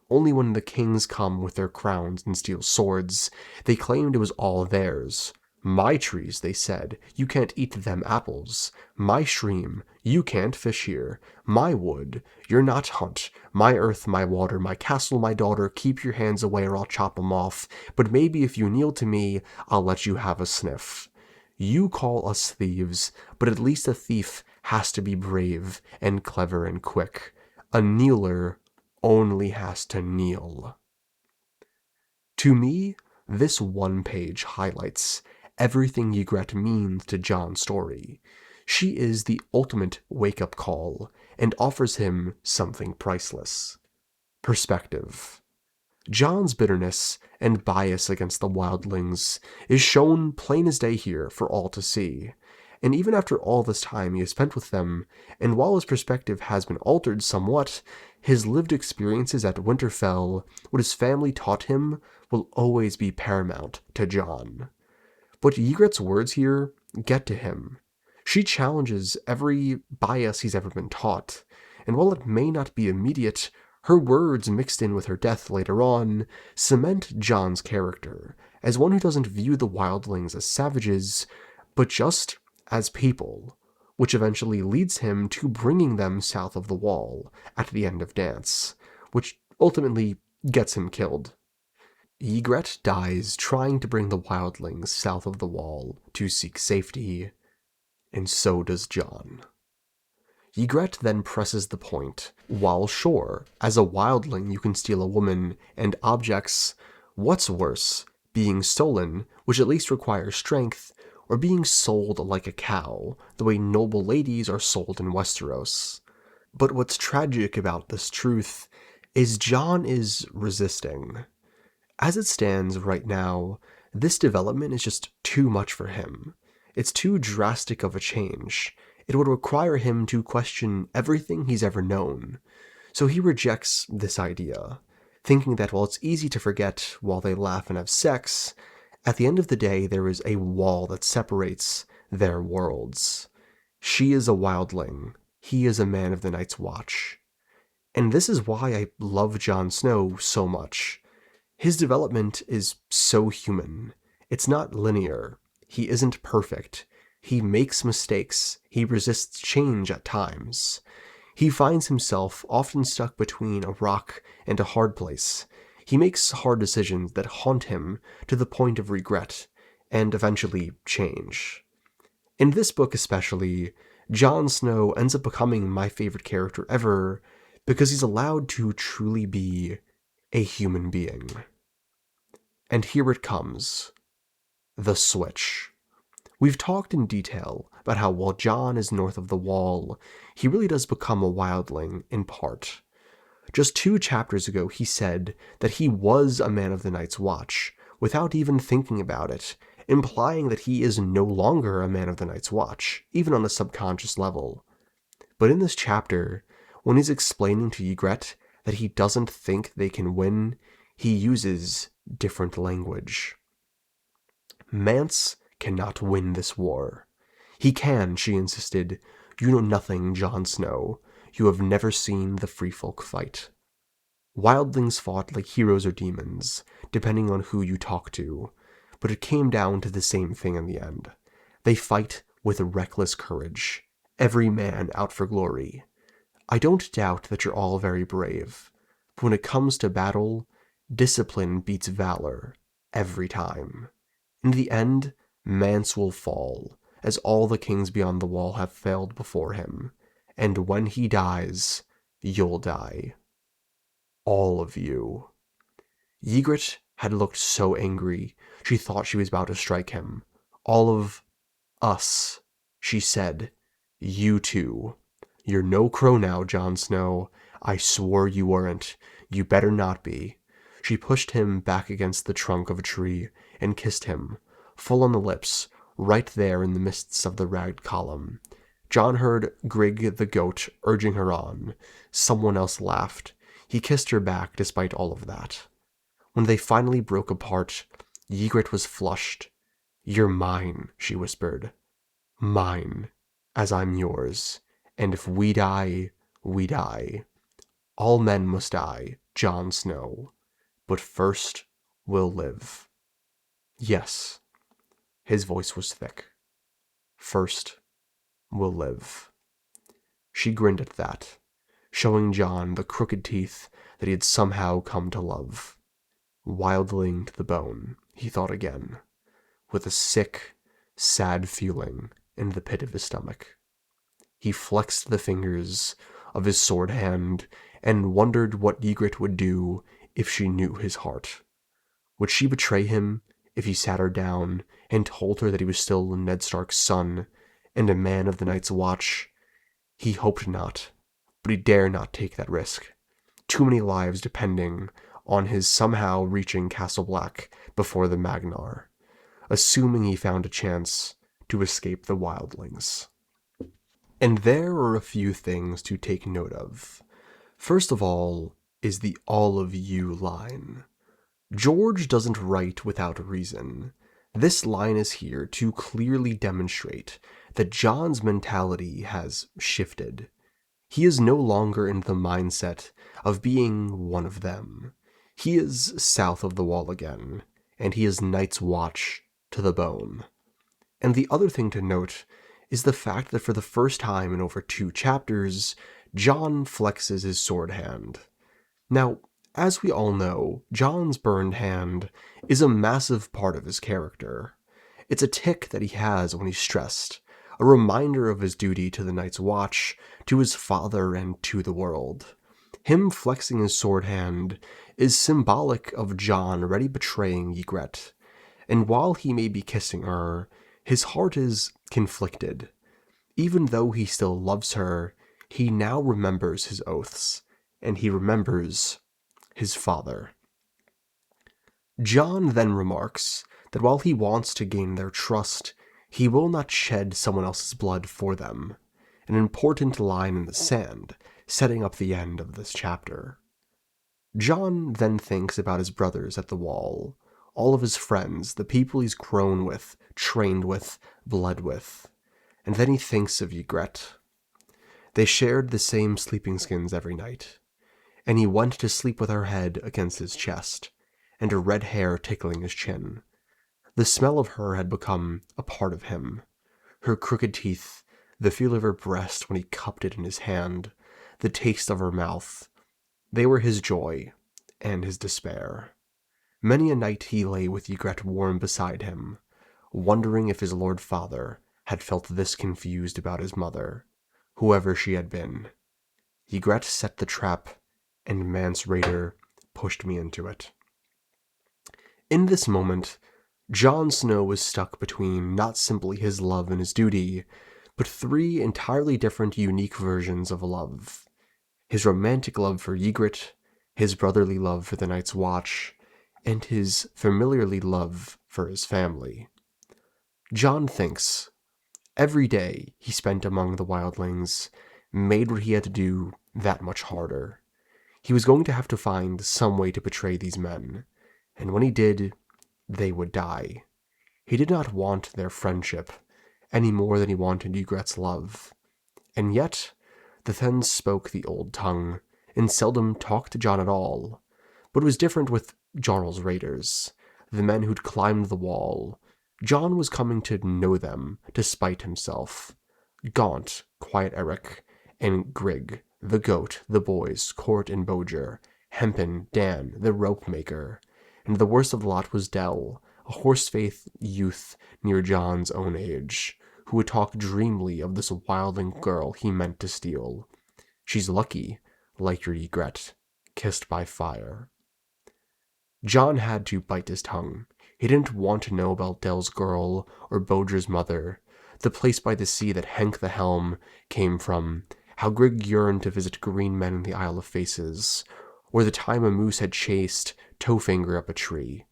Only when the kings come with their crowns and steel swords, they claimed it was all theirs. My trees, they said, you can't eat them apples. My stream, you can't fish here. My wood, you're not hunt. My earth, my water, my castle, my daughter, keep your hands away or I'll chop 'em off. But maybe if you kneel to me, I'll let you have a sniff. You call us thieves, but at least a thief has to be brave and clever and quick. A kneeler only has to kneel. To me, this one page highlights everything Ygritte means to Jon's story. She is the ultimate wake-up call and offers him something priceless. Perspective. Jon's bitterness and bias against the wildlings is shown plain as day here for all to see. And even after all this time he has spent with them, and while his perspective has been altered somewhat, his lived experiences at Winterfell, what his family taught him, will always be paramount to Jon. But Ygritte's words here get to him. She challenges every bias he's ever been taught, and while it may not be immediate, her words mixed in with her death later on cement Jon's character as one who doesn't view the wildlings as savages, but just as people, which eventually leads him to bringing them south of the wall at the end of Dance, which ultimately gets him killed. Ygritte dies trying to bring the wildlings south of the wall to seek safety, and so does Jon. Ygritte then presses the point. While sure, as a wildling you can steal a woman and objects, what's worse, being stolen, which at least requires strength, or being sold like a cow, the way noble ladies are sold in Westeros? But what's tragic about this truth is Jon is resisting. As it stands right now, this development is just too much for him. It's too drastic of a change. It would require him to question everything he's ever known. So he rejects this idea, thinking that while it's easy to forget while they laugh and have sex, at the end of the day there is a wall that separates their worlds. She is a wildling. He is a man of the Night's Watch. And this is why I love Jon Snow so much. His development is so human. It's not linear. He isn't perfect. He makes mistakes. He resists change at times. He finds himself often stuck between a rock and a hard place. He makes hard decisions that haunt him to the point of regret and eventually change. In this book especially, Jon Snow ends up becoming my favorite character ever because he's allowed to truly be a human being. And here it comes. The switch. We've talked in detail about how while Jon is north of the wall, he really does become a wildling in part. Just 2 chapters ago he said that he was a man of the Night's Watch, without even thinking about it, implying that he is no longer a man of the Night's Watch, even on a subconscious level. But in this chapter, when he's explaining to Ygritte that he doesn't think they can win, he uses different language. Mance cannot win this war. He can, she insisted. You know nothing, Jon Snow. You have never seen the free folk fight. Wildlings fought like heroes or demons, depending on who you talk to, but it came down to the same thing in the end. They fight with reckless courage, every man out for glory. I don't doubt that you're all very brave, but when it comes to battle, discipline beats valor every time. In the end, Mance will fall, as all the kings beyond the wall have failed before him, and when he dies, you'll die. All of you. Ygritte had looked so angry, she thought she was about to strike him. All of us, she said. You too. You're no crow now, Jon Snow. I swore you weren't. You better not be. She pushed him back against the trunk of a tree and kissed him, full on the lips, right there in the midst of the ragged column. John heard Grig the goat urging her on. Someone else laughed. He kissed her back despite all of that. When they finally broke apart, Ygritte was flushed. "You're mine," she whispered. "Mine, as I'm yours. And if we die, we die. All men must die, Jon Snow. But first, we'll live." "Yes." His voice was thick. "First, we'll live." She grinned at that, showing Jon the crooked teeth that he had somehow come to love. Wildling to the bone, he thought again, with a sick, sad feeling in the pit of his stomach. He flexed the fingers of his sword hand and wondered what Ygritte would do if she knew his heart. Would she betray him if he sat her down and told her that he was still Ned Stark's son and a man of the Night's Watch? He hoped not, but he dare not take that risk. Too many lives depending on his somehow reaching Castle Black before the Magnar, assuming he found a chance to escape the wildlings. And there are a few things to take note of. First of all is the "all of you" line. George doesn't write without reason. This line is here to clearly demonstrate that Jon's mentality has shifted. He is no longer in the mindset of being one of them. He is south of the wall again, and he is Night's Watch to the bone. And the other thing to note is the fact that for the first time in over 2 chapters, Jon flexes his sword hand. Now, as we all know, Jon's burned hand is a massive part of his character. It's a tic that he has when he's stressed, a reminder of his duty to the Night's Watch, to his father, and to the world. Him flexing his sword hand is symbolic of Jon already betraying Ygritte, and while he may be kissing her, his heart is conflicted. Even though he still loves her, he now remembers his oaths, and he remembers his father. Jon then remarks that while he wants to gain their trust, he will not shed someone else's blood for them, an important line in the sand, setting up the end of this chapter. Jon then thinks about his brothers at the wall, all of his friends, the people he's grown with, trained with, bled with, and then he thinks of Ygritte. They shared the same sleeping skins every night, and he went to sleep with her head against his chest, and her red hair tickling his chin. The smell of her had become a part of him. Her crooked teeth, the feel of her breast when he cupped it in his hand, the taste of her mouth, they were his joy and his despair. Many a night he lay with Ygritte warm beside him, wondering if his lord father had felt this confused about his mother, whoever she had been. Ygritte set the trap, and Mance Rayder pushed me into it. In this moment, Jon Snow was stuck between not simply his love and his duty, but 3 entirely different, unique versions of love. His romantic love for Ygritte, his brotherly love for the Night's Watch, and his familiarly love for his family. Jon thinks every day he spent among the wildlings made what he had to do that much harder. He was going to have to find some way to betray these men, and when he did, they would die. He did not want their friendship any more than he wanted Ygritte's love, and yet the Thenns spoke the old tongue and seldom talked to Jon at all. But it was different with Jarl's raiders, the men who'd climbed the wall. Jon was coming to know them despite himself. Gaunt, quiet Eric, and Grig, the goat, the boys, Court and Boger, Hempen, Dan, the rope maker, and the worst of the lot was Dell, a horse-faced youth near Jon's own age, who would talk dreamily of this wildling girl he meant to steal. She's lucky, like your Ygritte, kissed by fire. Jon had to bite his tongue. He didn't want to know about Dell's girl or Boger's mother, the place by the sea that Henk the Helm came from, how Grig yearned to visit green men in the Isle of Faces, or the time a moose had chased Towfinger up a tree.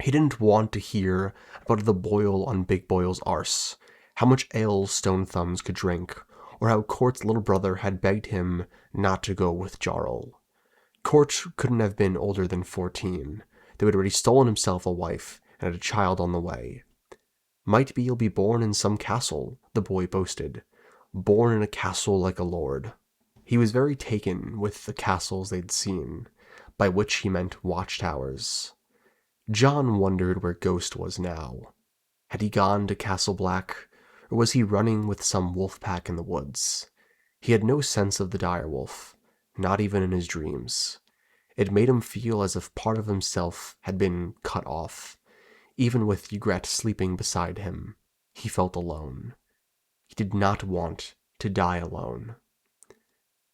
He didn't want to hear about the boil on Big Boil's arse, how much ale Stone Thumbs could drink, or how Court's little brother had begged him not to go with Jarl. Court couldn't have been older than 14, though he'd already stolen himself a wife and had a child on the way. Might be you'll be born in some castle, the boy boasted. Born in a castle like a lord. He was very taken with the castles they'd seen, by which he meant watchtowers. John wondered where Ghost was now. Had he gone to Castle Black, or was he running with some wolf pack in the woods? He had no sense of the direwolf, not even in his dreams. It made him feel as if part of himself had been cut off. Even with Ygritte sleeping beside him, he felt alone. He did not want to die alone.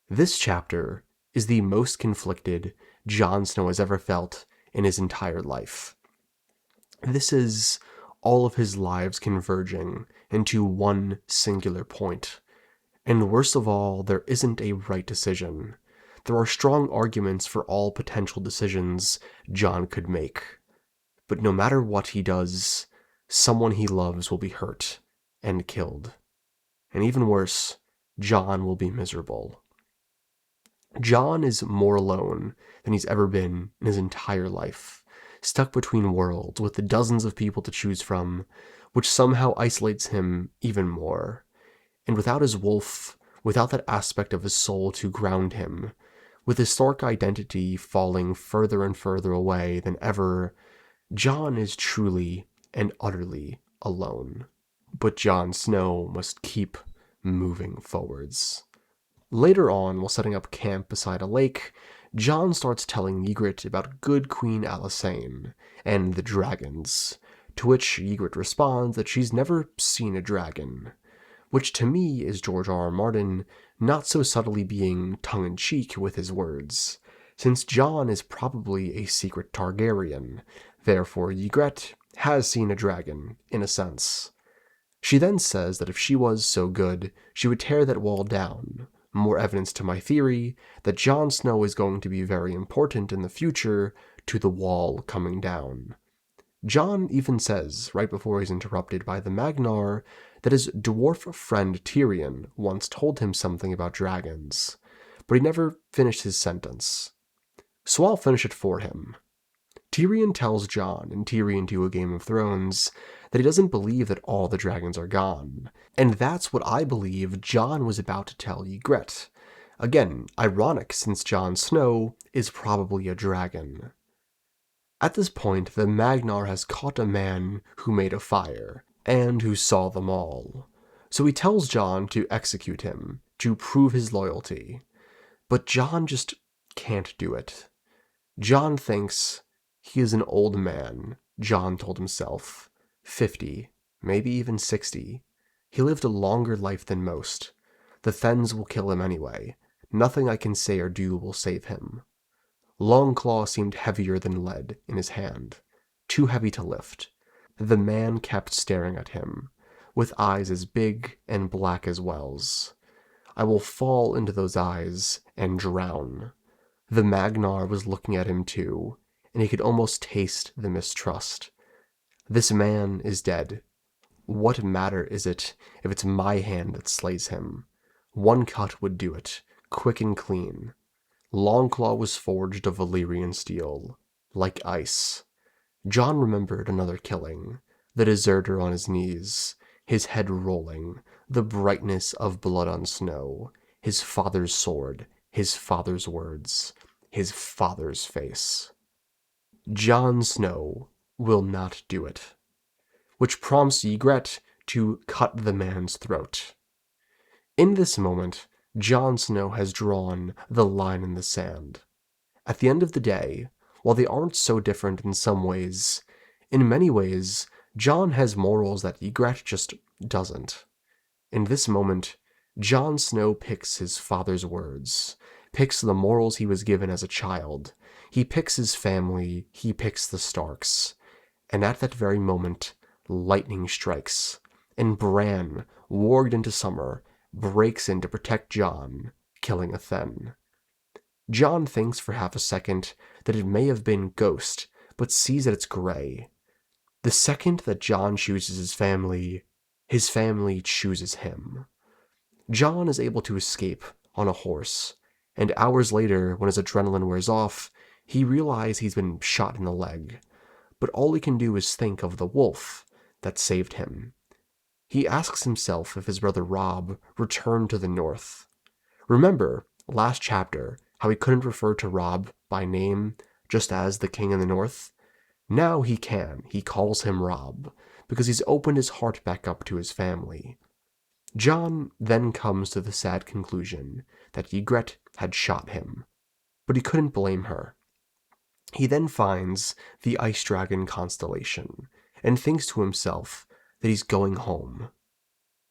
This chapter is the most conflicted Jon Snow has ever felt in his entire life. This is all of his lives converging into one singular point. And worst of all, there isn't a right decision. There are strong arguments for all potential decisions Jon could make. But no matter what he does, someone he loves will be hurt and killed. And even worse, Jon will be miserable. Jon is more alone than he's ever been in his entire life, stuck between worlds with the dozens of people to choose from, which somehow isolates him even more. And without his wolf, without that aspect of his soul to ground him, with his Stark identity falling further and further away than ever, Jon is truly and utterly alone. But Jon Snow must keep moving forwards. Later on, while setting up camp beside a lake, Jon starts telling Ygritte about good Queen Alysanne and the dragons, to which Ygritte responds that she's never seen a dragon, which to me is George R. R. Martin not so subtly being tongue-in-cheek with his words, since Jon is probably a secret Targaryen, therefore Ygritte has seen a dragon, in a sense. She then says that if she was so good, she would tear that wall down, more evidence to my theory that Jon Snow is going to be very important in the future to the wall coming down. Jon even says, right before he's interrupted by the Magnar, that his dwarf friend Tyrion once told him something about dragons, but he never finished his sentence. So I'll finish it for him. Tyrion tells Jon in Tyrion 2 A Game of Thrones that he doesn't believe that all the dragons are gone, and that's what I believe Jon was about to tell Ygritte. Again, ironic since Jon Snow is probably a dragon. At this point, the Magnar has caught a man who made a fire, and who saw them all. So he tells Jon to execute him, to prove his loyalty. But Jon just can't do it. Jon thinks he is an old man, Jon told himself. 50, maybe even 60. He lived a longer life than most. The Thenns will kill him anyway. Nothing I can say or do will save him. Longclaw seemed heavier than lead in his hand, too heavy to lift. The man kept staring at him, with eyes as big and black as wells. I will fall into those eyes and drown. The Magnar was looking at him too, and he could almost taste the mistrust. This man is dead. What matter is it if it's my hand that slays him? One cut would do it, quick and clean. Longclaw was forged of Valyrian steel, like ice. Jon remembered another killing, the deserter on his knees, his head rolling, the brightness of blood on snow, his father's sword, his father's words, his father's face. Jon Snow will not do it, which prompts Ygritte to cut the man's throat. In this moment, Jon Snow has drawn the line in the sand. At the end of the day, while they aren't so different in some ways, in many ways, Jon has morals that Ygritte just doesn't. In this moment, Jon Snow picks his father's words, picks the morals he was given as a child, he picks his family, he picks the Starks, and at that very moment, lightning strikes, and Bran, warged into summer, breaks in to protect Jon, killing a Thenn. John thinks for half a second that it may have been Ghost, but sees that it's Gray. The second that John chooses his family chooses him. John is able to escape on a horse, and hours later, when his adrenaline wears off, he realizes he's been shot in the leg. But all he can do is think of the wolf that saved him. He asks himself if his brother Rob returned to the north. Remember, last chapter, how he couldn't refer to Rob by name, just as the king in the north? Now he can. He calls him Rob, because he's opened his heart back up to his family. John then comes to the sad conclusion that Ygritte had shot him, but he couldn't blame her. He then finds the Ice Dragon constellation, and thinks to himself that he's going home.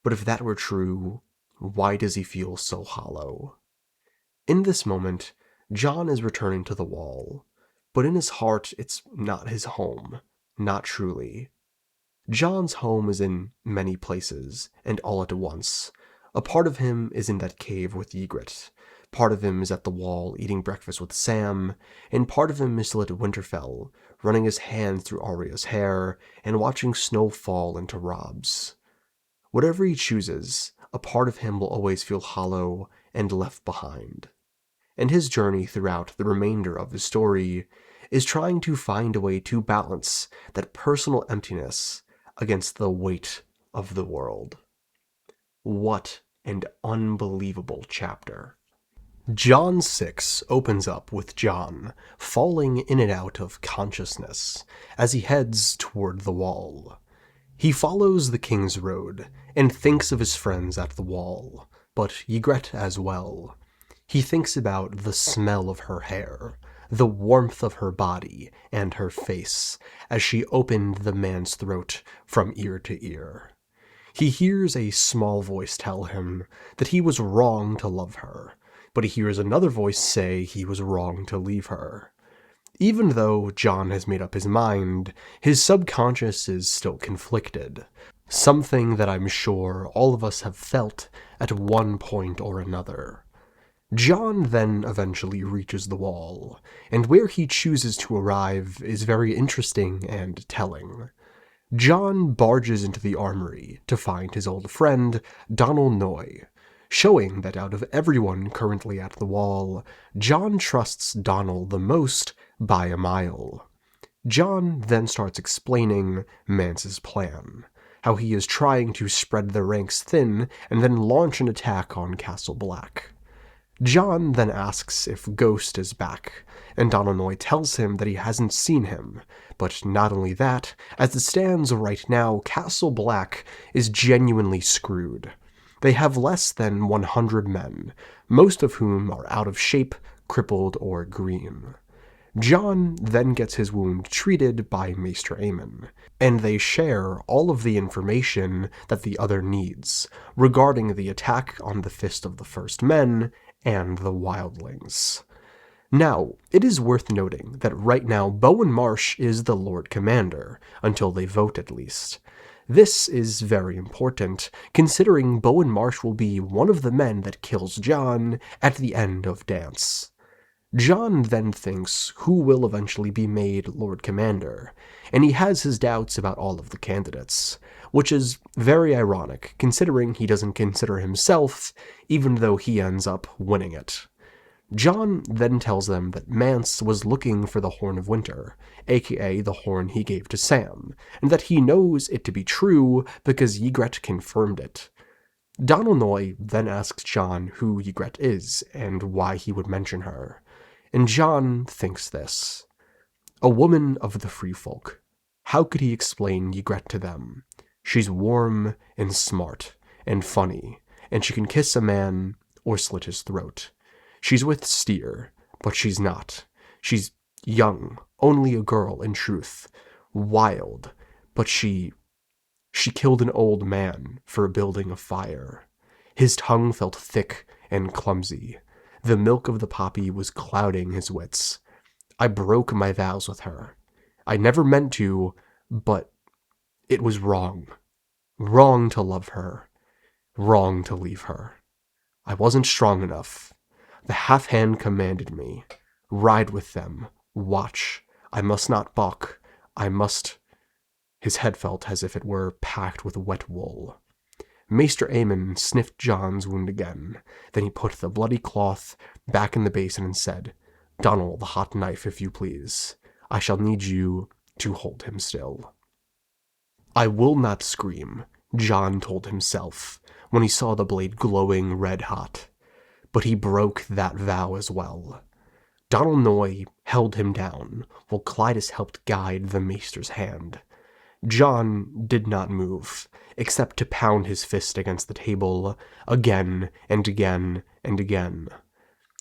But if that were true, why does he feel so hollow? In this moment, John is returning to the wall, but in his heart it's not his home, not truly. John's home is in many places, and all at once. A part of him is in that cave with Ygritte, part of him is at the wall eating breakfast with Sam, and part of him is still at Winterfell, running his hands through Arya's hair and watching snow fall into Rob's. Whatever he chooses, a part of him will always feel hollow and left behind. And his journey throughout the remainder of his story is trying to find a way to balance that personal emptiness against the weight of the world. What an unbelievable chapter. John 6 opens up with John falling in and out of consciousness as he heads toward the wall. He follows the King's Road and thinks of his friends at the wall, but Ygritte as well. He thinks about the smell of her hair, the warmth of her body and her face as she opened the man's throat from ear to ear. He hears a small voice tell him that he was wrong to love her, but he hears another voice say he was wrong to leave her. Even though John has made up his mind, his subconscious is still conflicted, something that I'm sure all of us have felt at one point or another. John then eventually reaches the wall, and where he chooses to arrive is very interesting and telling. John barges into the armory to find his old friend, Donal Noye, showing that out of everyone currently at the wall, John trusts Donal the most by a mile. John then starts explaining Mance's plan, how he is trying to spread the ranks thin and then launch an attack on Castle Black. John then asks if Ghost is back, and Donal Noye tells him that he hasn't seen him. But not only that, as it stands right now, Castle Black is genuinely screwed. They have less than 100 men, most of whom are out of shape, crippled, or green. John then gets his wound treated by Mr Emanuel, and they share all of the information that the other needs regarding the attack on the Fist of the First Men and the wildlings. Now, it is worth noting that right now Bowen Marsh is the Lord Commander, until they vote at least. This is very important, considering Bowen Marsh will be one of the men that kills John at the end of Dance. John then thinks who will eventually be made Lord Commander, and he has his doubts about all of the candidates, which is very ironic considering he doesn't consider himself, even though he ends up winning it. John then tells them that Mance was looking for the Horn of Winter, aka the horn he gave to Sam, and that he knows it to be true because Ygritte confirmed it. Donal Noye then asks John who Ygritte is and why he would mention her. And John thinks this. A woman of the free folk. How could he explain Ygritte to them? She's warm and smart and funny, and she can kiss a man or slit his throat. She's with Styr, but she's not. She's young, only a girl in truth. Wild, but she killed an old man for building a fire. His tongue felt thick and clumsy. The milk of the poppy was clouding his wits. I broke my vows with her. I never meant to, but it was wrong. Wrong to love her. Wrong to leave her. I wasn't strong enough. The half-hand commanded me, ride with them, watch. I must not balk. I must... His head felt as if it were packed with wet wool. Mr Emanuel sniffed John's wound again. Then he put the bloody cloth back in the basin and said, Donald, the hot knife, if you please. I shall need you to hold him still. I will not scream, John told himself, when he saw the blade glowing red-hot. But he broke that vow as well. Donald Noy held him down, while Clytus helped guide the maester's hand. John did not move, except to pound his fist against the table, again and again and again.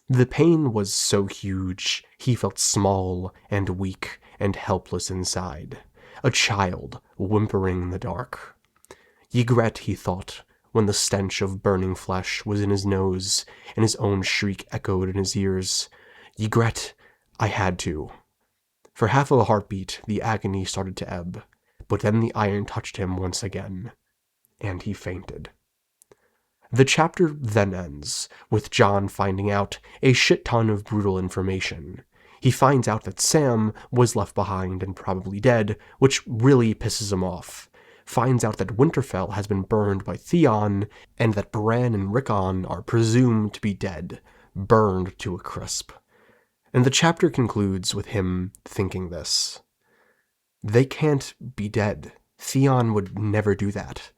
The pain was so huge, he felt small and weak and helpless inside, a child whimpering in the dark. Ygritte, he thought, when the stench of burning flesh was in his nose and his own shriek echoed in his ears. Ygritte, I had to. For half of a heartbeat, the agony started to ebb, but then the iron touched him once again, and he fainted. The chapter then ends, with John finding out a shit ton of brutal information. He finds out that Sam was left behind and probably dead, which really pisses him off. Finds out that Winterfell has been burned by Theon, and that Bran and Rickon are presumed to be dead, burned to a crisp. And the chapter concludes with him thinking this. They can't be dead. Theon would never do that.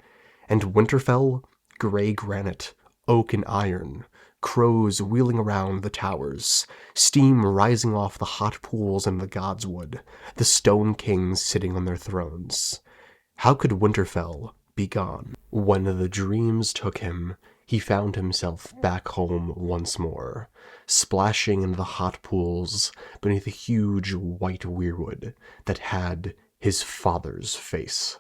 And Winterfell, gray granite, oak and iron, crows wheeling around the towers, steam rising off the hot pools in the godswood, the stone kings sitting on their thrones. How could Winterfell be gone? When the dreams took him, he found himself back home once more, splashing in the hot pools beneath a huge white weirwood that had his father's face.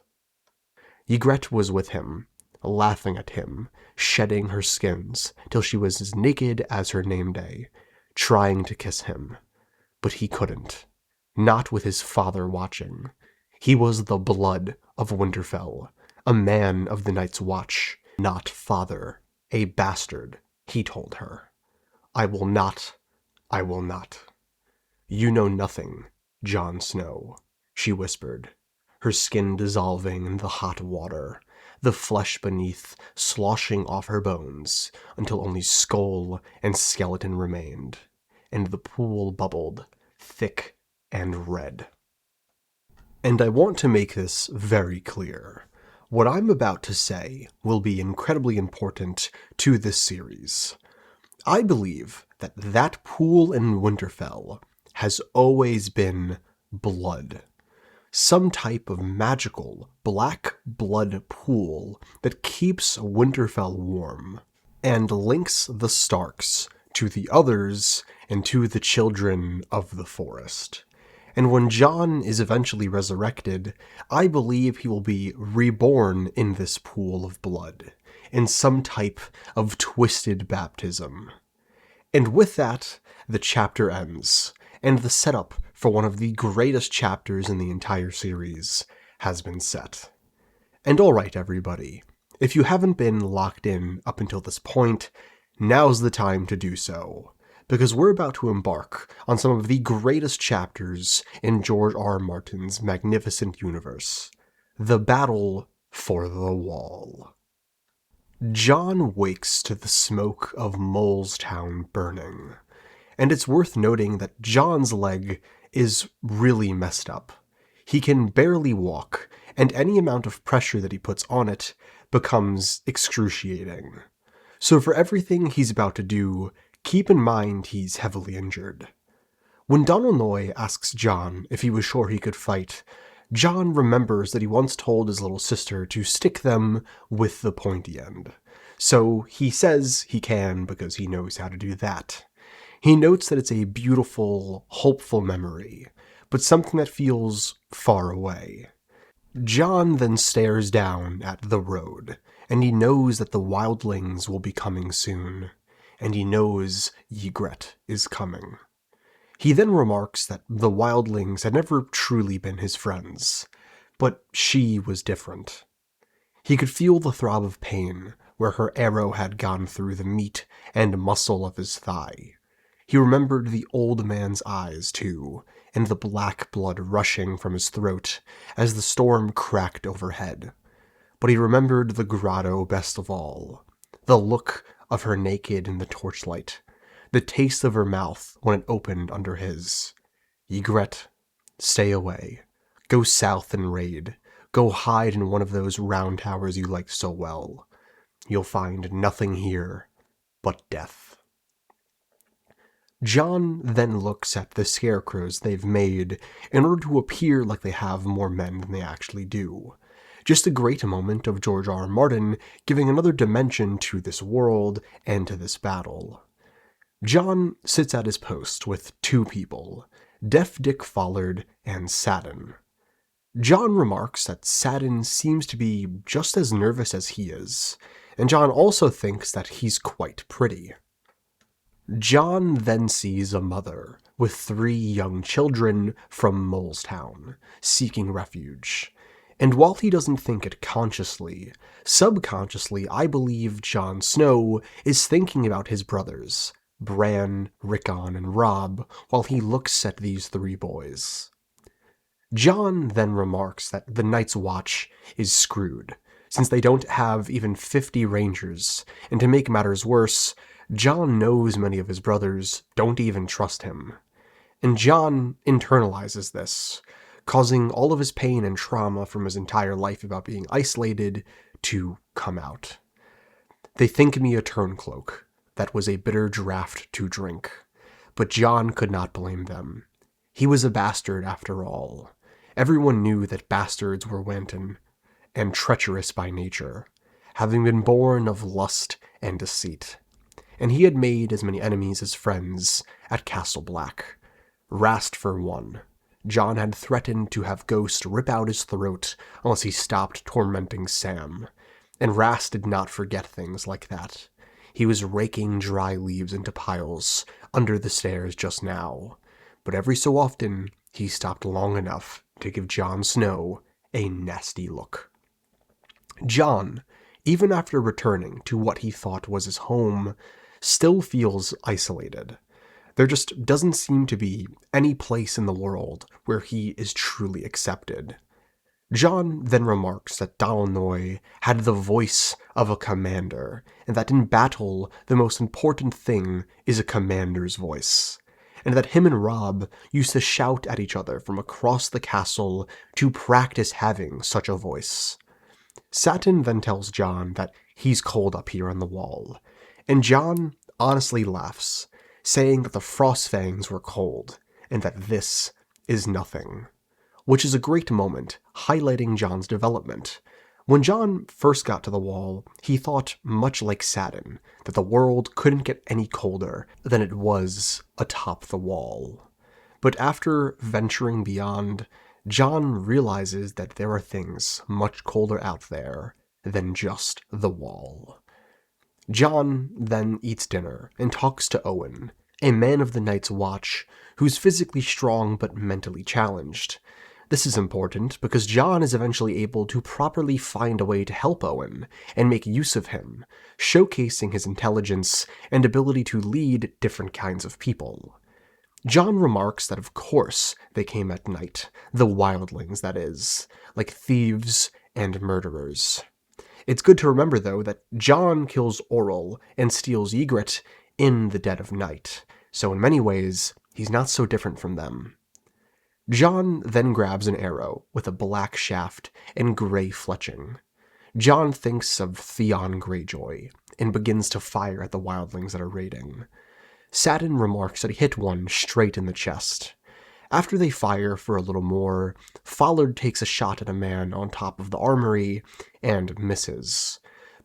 Ygritte was with him, laughing at him, shedding her skins till she was as naked as her name day, trying to kiss him. But he couldn't, not with his father watching. He was the blood of Winterfell, a man of the Night's Watch, not father, a bastard, he told her. I will not. You know nothing, Jon Snow, she whispered, her skin dissolving in the hot water, the flesh beneath sloshing off her bones until only skull and skeleton remained, and the pool bubbled, thick and red. And I want to make this very clear. What I'm about to say will be incredibly important to this series. I believe that that pool in Winterfell has always been blood. Some type of magical black blood pool that keeps Winterfell warm and links the Starks to the others and to the children of the forest. And when Jon is eventually resurrected, I believe he will be reborn in this pool of blood, in some type of twisted baptism. And with that, the chapter ends, and the setup for one of the greatest chapters in the entire series has been set. And alright everybody, if you haven't been locked in up until this point, now's the time to do so, because we're about to embark on some of the greatest chapters in George R.R. Martin's magnificent universe, the battle for the Wall. Jon wakes to the smoke of Molestown burning, and it's worth noting that Jon's leg is really messed up. He can barely walk, and any amount of pressure that he puts on it becomes excruciating. So for everything he's about to do, keep in mind he's heavily injured. When Donald Noy asks Jon if he was sure he could fight, Jon remembers that he once told his little sister to stick them with the pointy end. So he says he can because he knows how to do that. He notes that it's a beautiful, hopeful memory, but something that feels far away. Jon then stares down at the road, and he knows that the wildlings will be coming soon, and he knows Ygritte is coming. He then remarks that the wildlings had never truly been his friends, but she was different. He could feel the throb of pain where her arrow had gone through the meat and muscle of his thigh. He remembered the old man's eyes, too, and the black blood rushing from his throat as the storm cracked overhead. But he remembered the grotto best of all. The look of her naked in the torchlight. The taste of her mouth when it opened under his. Ygritte, stay away. Go south and raid. Go hide in one of those round towers you liked so well. You'll find nothing here but death. Jon then looks at the scarecrows they've made in order to appear like they have more men than they actually do. Just a great moment of George R. R. Martin giving another dimension to this world and to this battle. Jon sits at his post with two people, Deaf Dick Follard and Satin. Jon remarks that Satin seems to be just as nervous as he is, and Jon also thinks that he's quite pretty. Jon then sees a mother with 3 young children from Molestown, seeking refuge. And while he doesn't think it consciously, subconsciously I believe Jon Snow is thinking about his brothers, Bran, Rickon, and Robb, while he looks at these 3 boys. Jon then remarks that the Night's Watch is screwed, since they don't have even 50 rangers, and to make matters worse, Jon knows many of his brothers don't even trust him. And Jon internalizes this, causing all of his pain and trauma from his entire life about being isolated to come out. They think me a turncloak. That was a bitter draught to drink. But Jon could not blame them. He was a bastard after all. Everyone knew that bastards were wanton and treacherous by nature, having been born of lust and deceit. And he had made as many enemies as friends at Castle Black. Rast for one. Jon had threatened to have Ghost rip out his throat unless he stopped tormenting Sam. And Rast did not forget things like that. He was raking dry leaves into piles under the stairs just now. But every so often, he stopped long enough to give Jon Snow a nasty look. Jon, even after returning to what he thought was his home, still feels isolated. There just doesn't seem to be any place in the world where he is truly accepted. Jon then remarks that Dalnoy had the voice of a commander, and that in battle the most important thing is a commander's voice, and that him and Robb used to shout at each other from across the castle to practice having such a voice. Satin then tells Jon that he's cold up here on the wall, and Jon honestly laughs, saying that the Frostfangs were cold, and that this is nothing. Which is a great moment, highlighting Jon's development. When Jon first got to the wall, he thought, much like Satin, that the world couldn't get any colder than it was atop the wall. But after venturing beyond, Jon realizes that there are things much colder out there than just the wall. Jon then eats dinner and talks to Owen, a man of the Night's Watch who's physically strong but mentally challenged. This is important because Jon is eventually able to properly find a way to help Owen and make use of him, showcasing his intelligence and ability to lead different kinds of people. Jon remarks that of course they came at night, the wildlings that is, like thieves and murderers. It's good to remember though that Jon kills Orell and steals Ygritte in the dead of night, so in many ways he's not so different from them. Jon then grabs an arrow with a black shaft and grey fletching. Jon thinks of Theon Greyjoy and begins to fire at the wildlings that are raiding. Satin remarks that he hit one straight in the chest. After they fire for a little more, Follard takes a shot at a man on top of the armory and misses,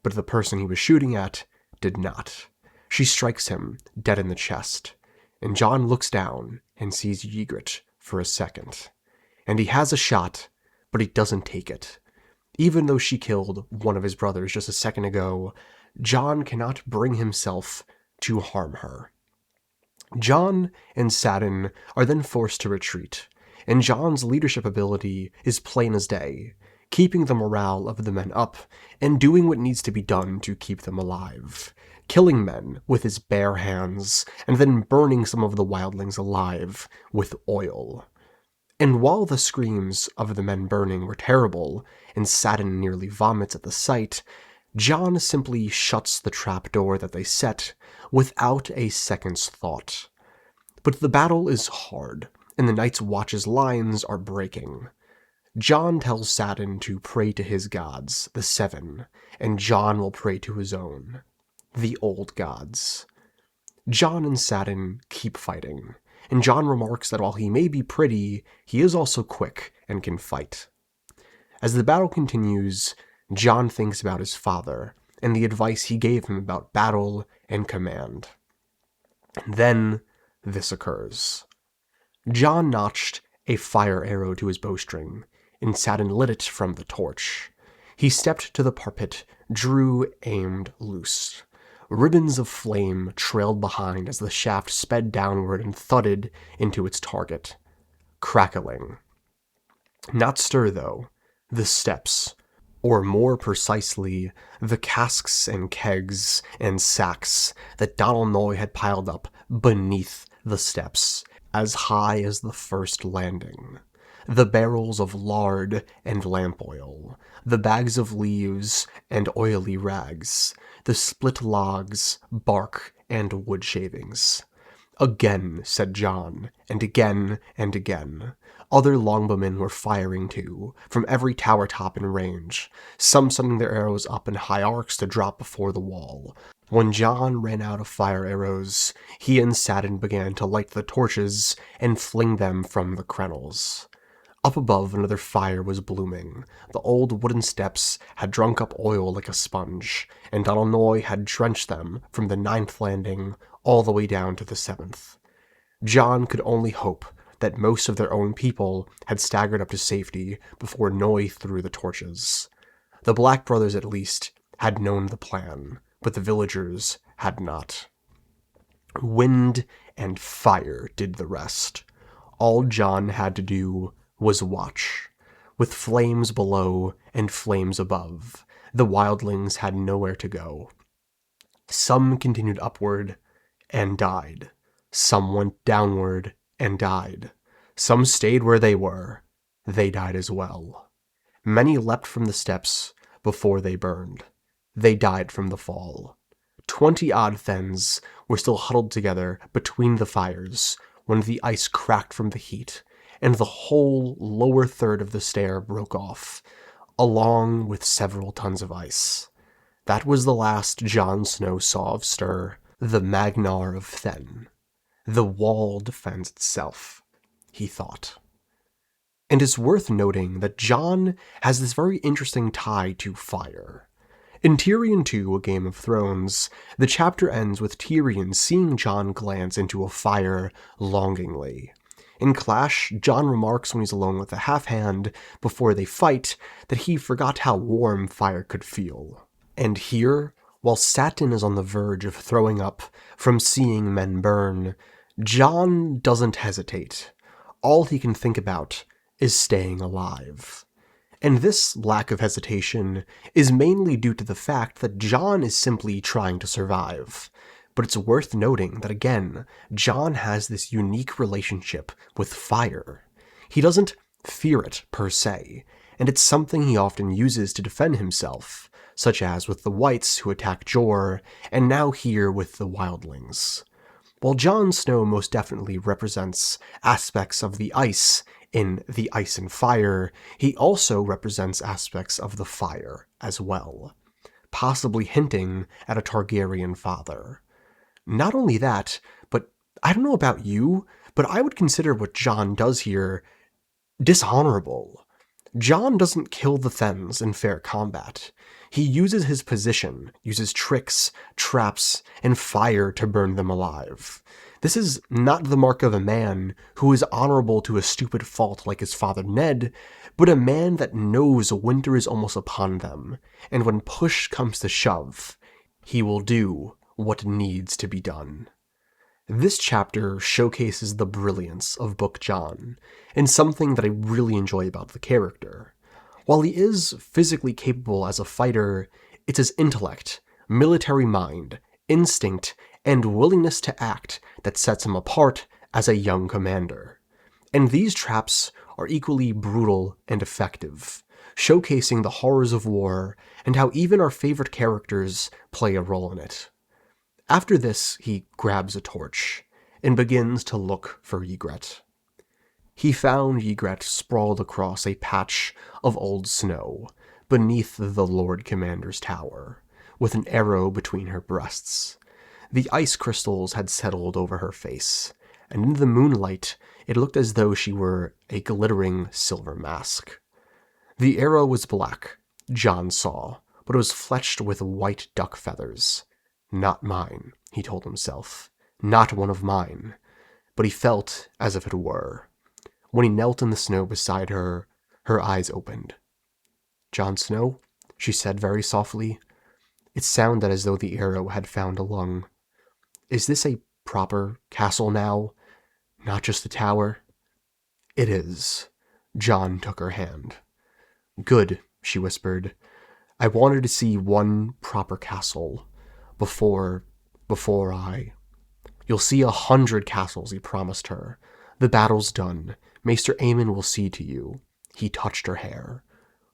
but the person he was shooting at did not. She strikes him dead in the chest, and Jon looks down and sees Ygritte for a second. And he has a shot, but he doesn't take it. Even though she killed one of his brothers just a second ago, Jon cannot bring himself to harm her. Jon and Satin are then forced to retreat, and Jon's leadership ability is plain as day, keeping the morale of the men up and doing what needs to be done to keep them alive, killing men with his bare hands, and then burning some of the wildlings alive with oil. And while the screams of the men burning were terrible, and Satin nearly vomits at the sight, John simply shuts the trapdoor that they set without a second's thought. But the battle is hard, and the Night's Watch's lines are breaking. John tells Satin to pray to his gods, the Seven, and John will pray to his own, the old gods. John and Satin keep fighting, and John remarks that while he may be pretty, he is also quick and can fight. As the battle continues, John thinks about his father and the advice he gave him about battle and command. And then this occurs. John notched a fire arrow to his bowstring, and Satin lit it from the torch. He stepped to the parpet, drew, aimed, loosed. Ribbons of flame trailed behind as the shaft sped downward and thudded into its target. Crackling. Not stir, though. The steps, or more precisely, the casks and kegs and sacks that Donal Noy had piled up beneath the steps, as high as the first landing. The barrels of lard and lamp oil, the bags of leaves and oily rags, the split logs, bark, and wood shavings. Again, said John, and again and again. Other longbowmen were firing too, from every tower top in range, some sending their arrows up in high arcs to drop before the wall. When John ran out of fire arrows, he and Satin began to light the torches and fling them from the crenels. Up above, another fire was blooming. The old wooden steps had drunk up oil like a sponge, and Donal Noy had drenched them from the 9th landing all the way down to the 7th. John could only hope that most of their own people had staggered up to safety before Noy threw the torches. The Black Brothers, at least, had known the plan, but the villagers had not. Wind and fire did the rest. All John had to do was watch. With flames below and flames above, the wildlings had nowhere to go. Some continued upward and died. Some went downward and died. Some stayed where they were. They died as well. Many leapt from the steps before they burned. They died from the fall. 20-odd Thens were still huddled together between the fires when the ice cracked from the heat, and the whole lower third of the stair broke off, along with several tons of ice. That was the last Jon Snow saw of Styr, the Magnar of Thenn. The wall defends itself, he thought. And it's worth noting that Jon has this very interesting tie to fire. In Tyrion 2, A Game of Thrones, the chapter ends with Tyrion seeing Jon glance into a fire longingly. In Clash, Jon remarks when he's alone with the Half-Hand before they fight that he forgot how warm fire could feel. And here, while Satin is on the verge of throwing up from seeing men burn, Jon doesn't hesitate. All he can think about is staying alive. And this lack of hesitation is mainly due to the fact that Jon is simply trying to survive. But it's worth noting that, again, Jon has this unique relationship with fire. He doesn't fear it, per se, and it's something he often uses to defend himself, such as with the Whites who attack Jor, and now here with the Wildlings. While Jon Snow most definitely represents aspects of the ice in The Ice and Fire, he also represents aspects of the fire as well, possibly hinting at a Targaryen father. Not only that, but I don't know about you, but I would consider what Jon does here dishonorable. Jon doesn't kill the Thens in fair combat. He uses his position, uses tricks, traps, and fire to burn them alive. This is not the mark of a man who is honorable to a stupid fault like his father Ned, but a man that knows winter is almost upon them, and when push comes to shove, he will do what needs to be done. This chapter showcases the brilliance of Book Jon, and something that I really enjoy about the character. While he is physically capable as a fighter, it's his intellect, military mind, instinct, and willingness to act that sets him apart as a young commander. And these traps are equally brutal and effective, showcasing the horrors of war and how even our favorite characters play a role in it. After this, he grabs a torch and begins to look for Ygritte. He found Ygritte sprawled across a patch of old snow beneath the Lord Commander's tower, with an arrow between her breasts. The ice crystals had settled over her face, and in the moonlight it looked as though she were a glittering silver mask. The arrow was black, Jon saw, but it was fletched with white duck feathers. Not mine, he told himself. Not one of mine. But he felt as if it were. When he knelt in the snow beside her, her eyes opened. "Jon Snow?" she said very softly. It sounded as though the arrow had found a lung. "Is this a proper castle now? Not just a tower?" "It is." Jon took her hand. "Good," she whispered. "I wanted to see one proper castle before I... You'll see 100 castles," he promised her. "The battle's done. Maester Aemon will see to you." He touched her hair.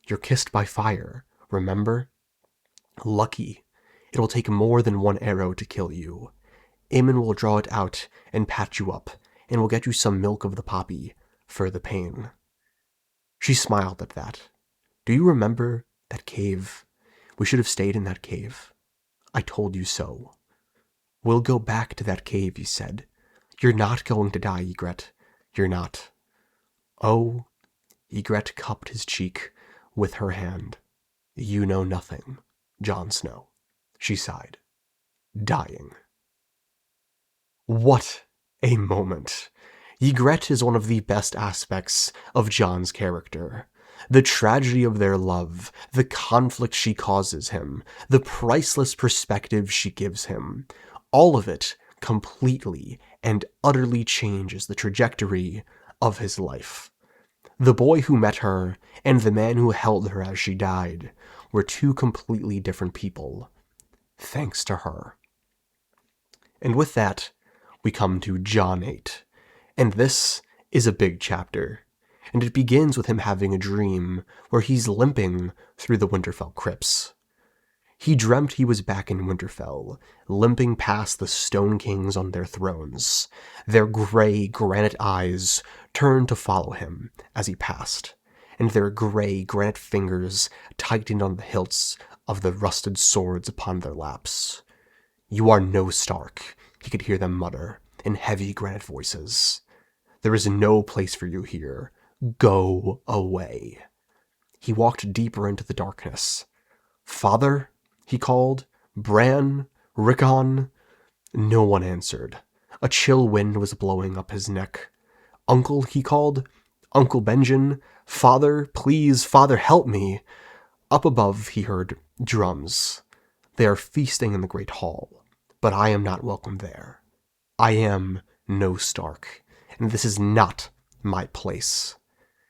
"You're kissed by fire, remember? Lucky. It will take more than one arrow to kill you. Aemon will draw it out and patch you up, and will get you some milk of the poppy for the pain." She smiled at that. "Do you remember that cave? We should have stayed in that cave. I told you so." "We'll go back to that cave," he said. "You're not going to die, Ygritte. You're not." "Oh," Ygritte cupped his cheek with her hand. "You know nothing, Jon Snow," she sighed. "Dying." What a moment. Ygritte is one of the best aspects of Jon's character. The tragedy of their love, the conflict she causes him, the priceless perspective she gives him, all of it completely and utterly changes the trajectory of his life. The boy who met her and the man who held her as she died were two completely different people, thanks to her. And with that, we come to Jon 8, and this is a big chapter, and it begins with him having a dream where he's limping through the Winterfell crypts. He dreamt he was back in Winterfell, limping past the Stone Kings on their thrones. Their gray granite eyes turned to follow him as he passed, and their gray granite fingers tightened on the hilts of the rusted swords upon their laps. "You are no Stark," he could hear them mutter in heavy granite voices. "There is no place for you here. Go away." He walked deeper into the darkness. "Father?" he called. "Bran? Rickon?" No one answered. A chill wind was blowing up his neck. "Uncle?" he called. "Uncle Benjen? Father, please, Father, help me." Up above he heard drums. "They are feasting in the great hall, but I am not welcome there. I am no Stark, and this is not my place."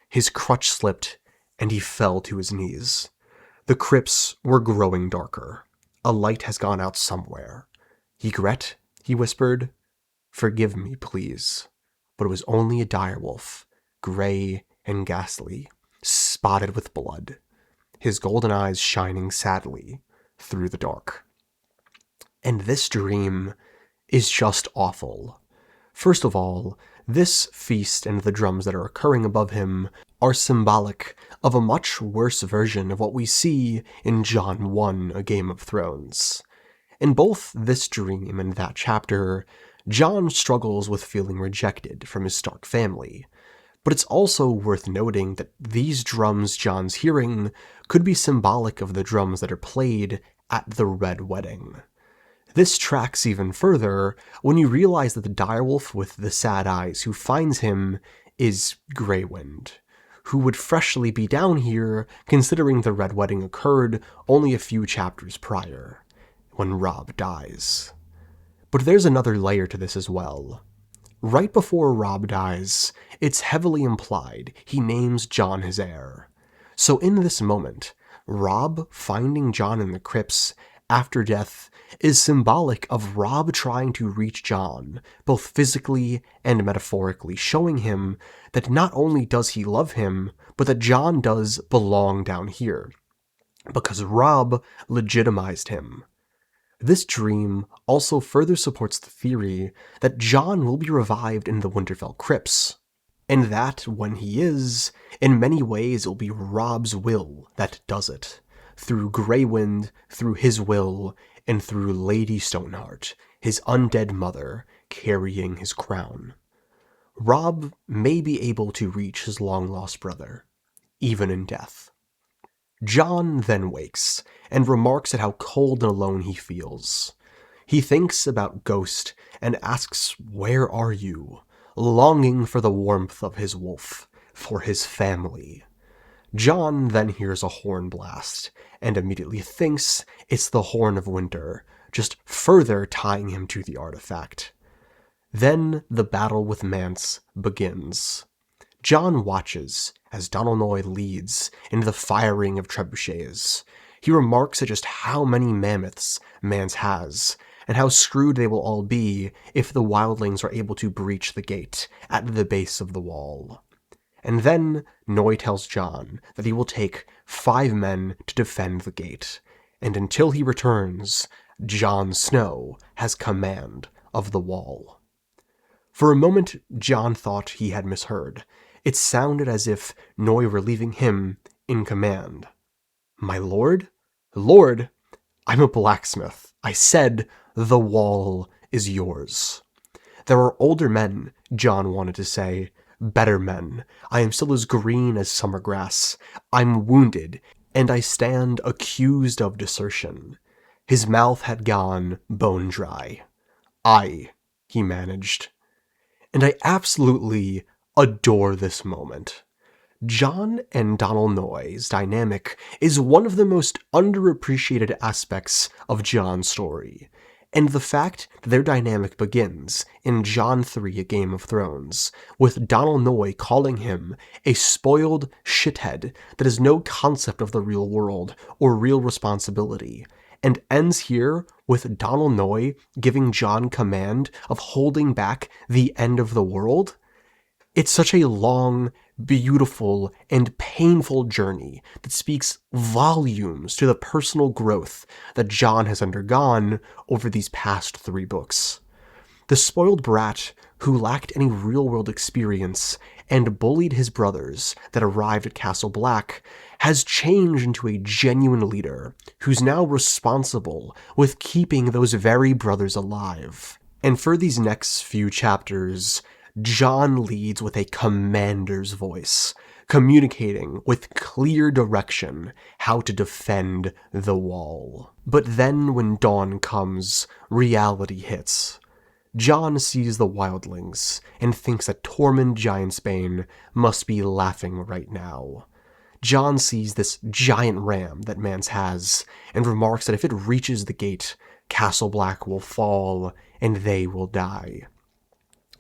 His crutch slipped, and he fell to his knees. The crypts were growing darker. A light has gone out somewhere. "Ygritte," he whispered. "Forgive me, please." But it was only a direwolf, gray and ghastly, spotted with blood, his golden eyes shining sadly through the dark. And this dream is just awful. First of all, this feast and the drums that are occurring above him are symbolic of a much worse version of what we see in Jon 1, A Game of Thrones. In both this dream and that chapter, Jon struggles with feeling rejected from his Stark family. But it's also worth noting that these drums Jon's hearing could be symbolic of the drums that are played at the Red Wedding. This tracks even further when you realize that the direwolf with the sad eyes who finds him is Greywind, who would freshly be down here considering the Red Wedding occurred only a few chapters prior, when Robb dies. But there's another layer to this as well. Right before Robb dies, it's heavily implied he names Jon his heir. So in this moment, Robb finding Jon in the crypts after death is symbolic of Rob trying to reach John, both physically and metaphorically, showing him that not only does he love him, but that John does belong down here, because Rob legitimized him. This dream also further supports the theory that John will be revived in the Winterfell crypts, and that, when he is, in many ways it will be Rob's will that does it, through Grey Wind, through his will, and through Lady Stoneheart, his undead mother, carrying his crown. Rob may be able to reach his long-lost brother, even in death. John then wakes, and remarks at how cold and alone he feels. He thinks about Ghost, and asks, "Where are you?" longing for the warmth of his wolf, for his family. John then hears a horn blast, and immediately thinks it's the Horn of Winter, just further tying him to the artifact. Then the battle with Mance begins. John watches as Donalnoy leads into the firing of trebuchets. He remarks at just how many mammoths Mance has, and how screwed they will all be if the wildlings are able to breach the gate at the base of the wall. And then Noy tells John that he will take 5 men to defend the gate, and until he returns, Jon Snow has command of the wall. For a moment, John thought he had misheard. It sounded as if Noy were leaving him in command. "My lord? Lord? I'm a blacksmith. I said the wall is yours." There are older men, John wanted to say. Better men. I am still as green as summer grass. I'm wounded, and I stand accused of desertion. His mouth had gone bone dry. "Aye," he managed. And I absolutely adore this moment. John and Donalnoy's dynamic is one of the most underappreciated aspects of Jon's story, and the fact that their dynamic begins in Jon 3: A Game of Thrones, with Donalnoy calling him a spoiled shithead that has no concept of the real world or real responsibility, and ends here with Donalnoy giving Jon command of holding back the end of the world. It's such a long, beautiful, and painful journey that speaks volumes to the personal growth that Jon has undergone over these past 3 books. The spoiled brat who lacked any real-world experience and bullied his brothers that arrived at Castle Black has changed into a genuine leader who's now responsible with keeping those very brothers alive. And for these next few chapters, Jon leads with a commander's voice, communicating with clear direction how to defend the wall. But then when dawn comes, reality hits. Jon sees the wildlings and thinks that Tormund Giantsbane must be laughing right now. Jon sees this giant ram that Mance has and remarks that if it reaches the gate, Castle Black will fall and they will die.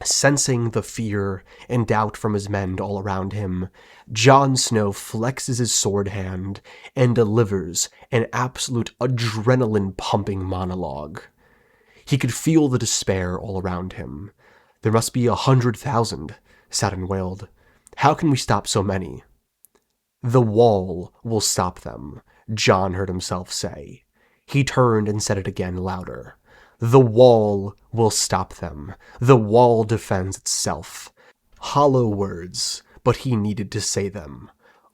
Sensing the fear and doubt from his men all around him, Jon Snow flexes his sword hand and delivers an absolute adrenaline-pumping monologue. He could feel the despair all around him. "There must be 100,000, Saturn wailed. "How can we stop so many?" "The wall will stop them," Jon heard himself say. He turned and said it again louder. "The wall will stop them. The wall defends itself." Hollow words, but he needed to say them.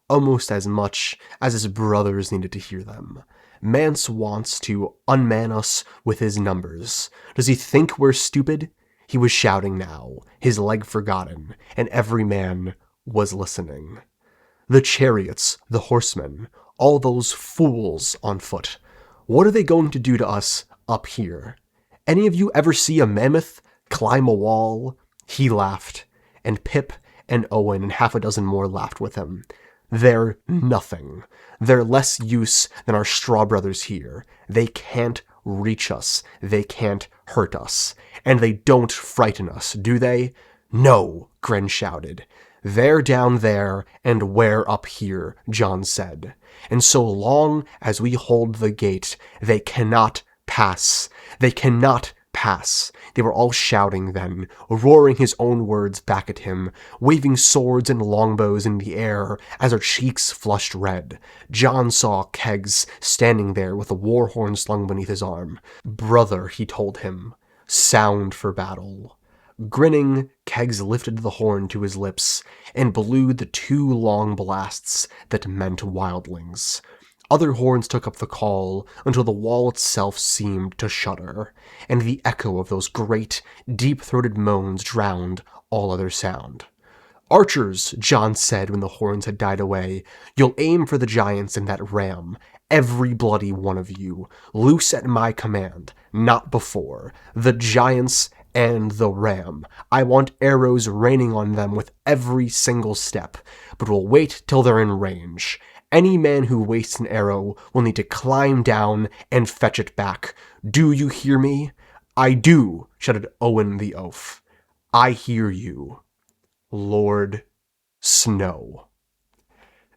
Almost as much as his brothers needed to hear them. Mance wants to unman us with his numbers. Does he think we're stupid? He was shouting now, his leg forgotten, and every man was listening. The chariots, the horsemen, all those fools on foot. What are they going to do to us up here? Any of you ever see a mammoth climb a wall? He laughed, and Pip and Owen and half a dozen more laughed with him. They're nothing. They're less use than our straw brothers here. They can't reach us. They can't hurt us. And they don't frighten us, do they? No, Gren shouted. They're down there, and we're up here, Jon said. And so long as we hold the gate, they cannot pass. They cannot pass. They were all shouting then, roaring his own words back at him, waving swords and longbows in the air as their cheeks flushed red. John saw Kegs standing there with a war horn slung beneath his arm. "Brother," he told him, "sound for battle." Grinning, Kegs lifted the horn to his lips and blew the 2 long blasts that meant wildlings. Other horns took up the call until the wall itself seemed to shudder, and the echo of those great, deep-throated moans drowned all other sound. "Archers," John said when the horns had died away, "you'll aim for the giants in that ram, every bloody one of you, loose at my command, not before. The giants and the ram. I want arrows raining on them with every single step, but we'll wait till they're in range. Any man who wastes an arrow will need to climb down and fetch it back. Do you hear me?" "I do," shouted Owen the oaf. "I hear you, Lord Snow."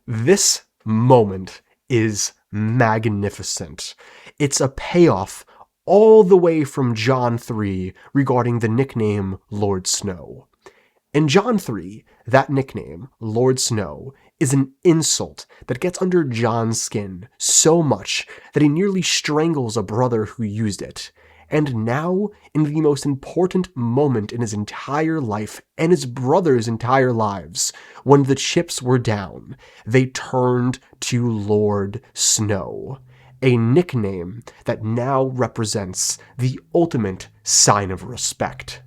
This moment is magnificent. It's a payoff all the way from John 3 regarding the nickname Lord Snow. In John 3, that nickname, Lord Snow, is an insult that gets under John's skin so much that he nearly strangles a brother who used it. And now, in the most important moment in his entire life and his brother's entire lives, when the chips were down, they turned to Lord Snow, a nickname that now represents the ultimate sign of respect.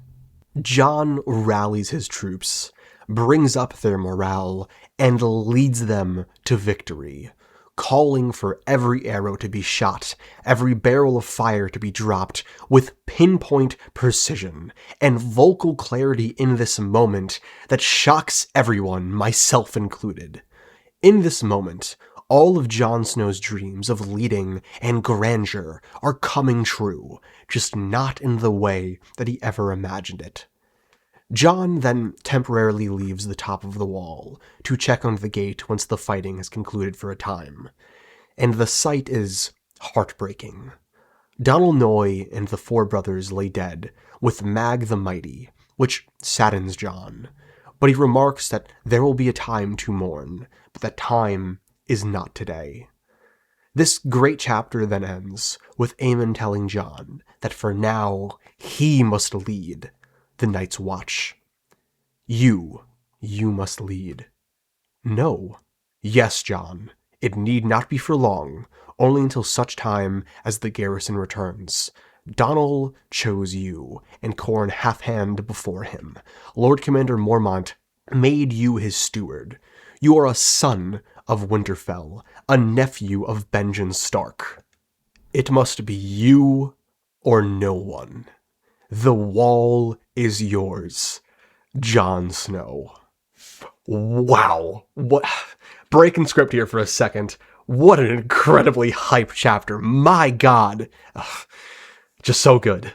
John rallies his troops, brings up their morale, and leads them to victory, calling for every arrow to be shot, every barrel of fire to be dropped with pinpoint precision and vocal clarity in this moment that shocks everyone, myself included. In this moment, all of Jon Snow's dreams of leading and grandeur are coming true, just not in the way that he ever imagined it. Jon then temporarily leaves the top of the wall to check on the gate once the fighting has concluded for a time, and the sight is heartbreaking. Donal Noy and the 4 brothers lay dead, with Mag the Mighty, which saddens Jon, but he remarks that there will be a time to mourn, but that time is not today. This great chapter then ends with Aemon telling Jon that for now he must lead the Night's Watch. You must lead." "No." "Yes, Jon. It need not be for long, only until such time as the garrison returns. Donal chose you, and Corn half-hand before him. Lord Commander Mormont made you his steward. You are a son of Winterfell, a nephew of Benjen Stark. It must be you or no one. The wall is yours, Jon Snow." Wow. What? Breaking script here for a second. What an incredibly hype chapter. My God. Ugh, just so good.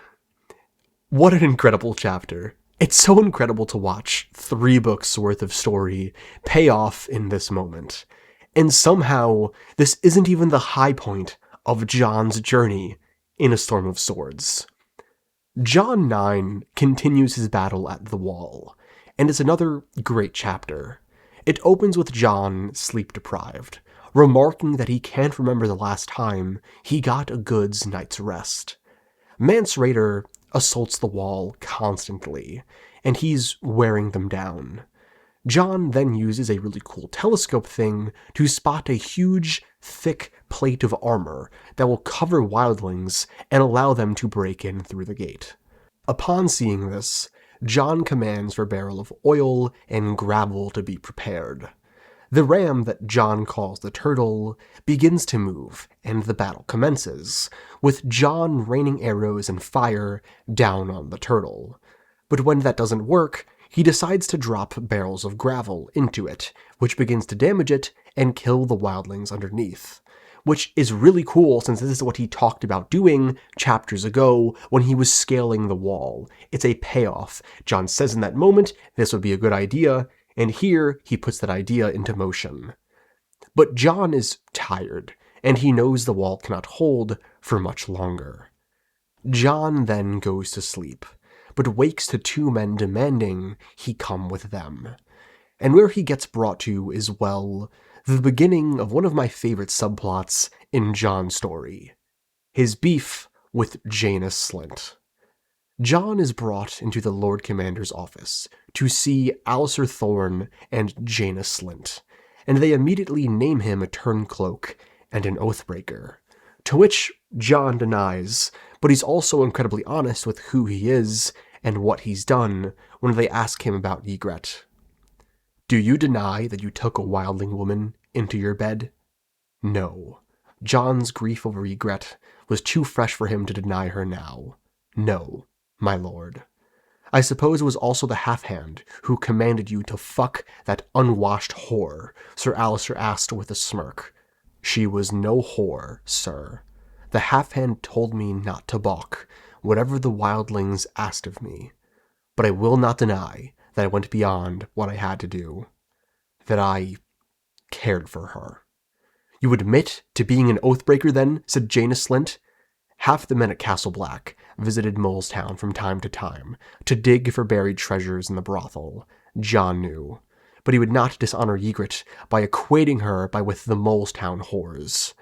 What an incredible chapter. It's so incredible to watch 3 books worth of story pay off in this moment. And somehow, this isn't even the high point of Jon's journey in A Storm of Swords. Jon 9 continues his battle at the Wall, and it's another great chapter. It opens with Jon sleep-deprived, remarking that he can't remember the last time he got a good night's rest. Mance Rayder assaults the Wall constantly, and he's wearing them down. Jon then uses a really cool telescope thing to spot a huge, thick plate of armor that will cover wildlings and allow them to break in through the gate. Upon seeing this, Jon commands for a barrel of oil and gravel to be prepared. The ram that Jon calls the turtle begins to move, and the battle commences, with Jon raining arrows and fire down on the turtle. But when that doesn't work, he decides to drop barrels of gravel into it, which begins to damage it and kill the wildlings underneath. Which is really cool since this is what he talked about doing chapters ago when he was scaling the wall. It's a payoff. Jon says in that moment this would be a good idea, and here he puts that idea into motion. But Jon is tired, and he knows the wall cannot hold for much longer. John then goes to sleep, but wakes to two men demanding he come with them. And where he gets brought to is, well, the beginning of one of my favorite subplots in John's story. His beef with Janus Slint. John is brought into the Lord Commander's office to see Alistair Thorne and Janus Slint, and they immediately name him a turncloak and an oathbreaker, to which John denies, but he's also incredibly honest with who he is and what he's done when they ask him about Ygritte. Do you deny that you took a wildling woman into your bed? No. John's grief over Ygritte was too fresh for him to deny her now. No, my lord. I suppose it was also the half-hand who commanded you to fuck that unwashed whore, Sir Alistair asked with a smirk. She was no whore, sir. The half-hand told me not to balk, whatever the wildlings asked of me. But I will not deny that I went beyond what I had to do. That I cared for her. You admit to being an oathbreaker then, said Janus Slint. Half the men at Castle Black visited Molestown from time to dig for buried treasures in the brothel, John knew. But he would not dishonor Ygritte by equating her with the Molestown whores.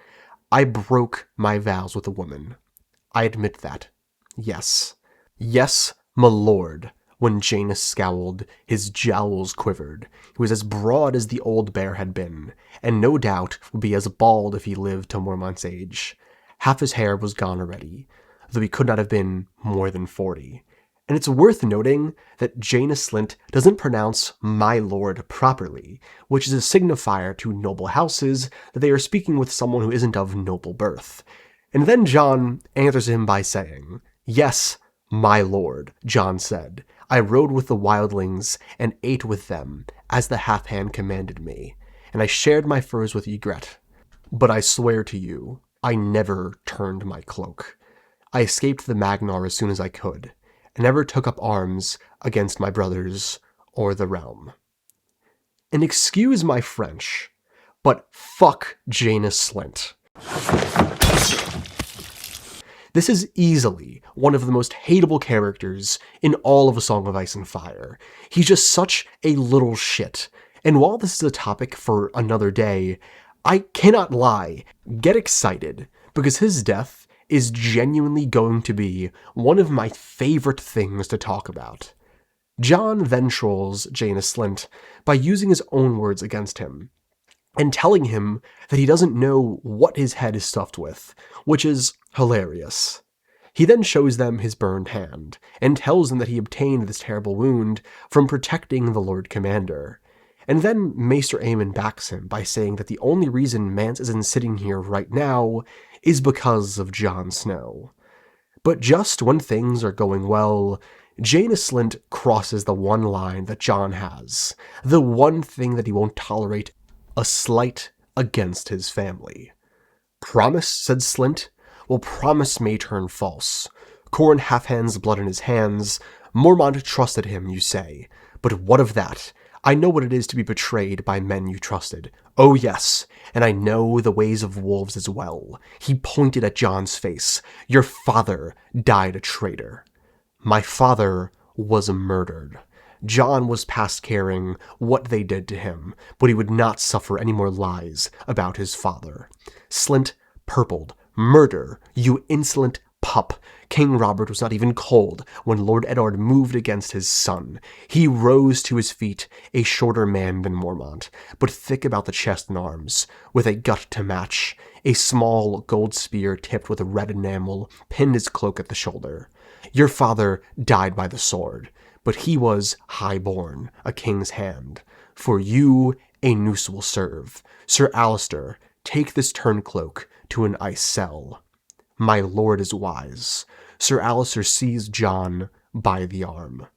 I broke my vows with a woman. I admit that. Yes. Yes, my lord. When Janus scowled, his jowls quivered. He was as broad as the old bear had been, and no doubt would be as bald if he lived to Mormont's age. Half his hair was gone already, though he could not have been more than 40. And it's worth noting that Janus Slint doesn't pronounce my lord properly, which is a signifier to noble houses that they are speaking with someone who isn't of noble birth. And then John answers him by saying, Yes, my lord, John said. I rode with the wildlings and ate with them, as the half-hand commanded me, and I shared my furs with Ygritte. But I swear to you, I never turned my cloak. I escaped the Magnar as soon as I could, and never took up arms against my brothers or the realm. And excuse my French, but fuck Janus Slint. This is easily one of the most hateable characters in all of A Song of Ice and Fire. He's just such a little shit. And while this is a topic for another day, I cannot lie, get excited, because his death is genuinely going to be one of my favorite things to talk about. John then trolls Janus Slint by using his own words against him, and telling him that he doesn't know what his head is stuffed with, which is hilarious. He then shows them his burned hand, and tells them that he obtained this terrible wound from protecting the Lord Commander. And then Maester Aemon backs him by saying that the only reason Mance isn't sitting here right now is because of Jon Snow. But just when things are going well, Janus Slint crosses the one line that Jon has, the one thing that he won't tolerate, a slight against his family. Promise, said Slint? Well, promise may turn false. Corran Halfhand's blood in his hands. Mormont trusted him, you say. But what of that? I know what it is to be betrayed by men you trusted. Oh yes, and I know the ways of wolves as well. He pointed at Jon's face. Your father died a traitor. My father was murdered. Jon was past caring what they did to him, but he would not suffer any more lies about his father. Slint purpled. Murder, you insolent pup. King Robert was not even cold when Lord Eddard moved against his son. He rose to his feet, a shorter man than Mormont, but thick about the chest and arms, with a gut to match. A small gold spear tipped with a red enamel pinned his cloak at the shoulder. Your father died by the sword, but he was high-born, a king's hand. For you a noose will serve. Sir Alistair, take this turncloak to an ice cell. My lord is wise. Sir Alistair seized Jon by the arm.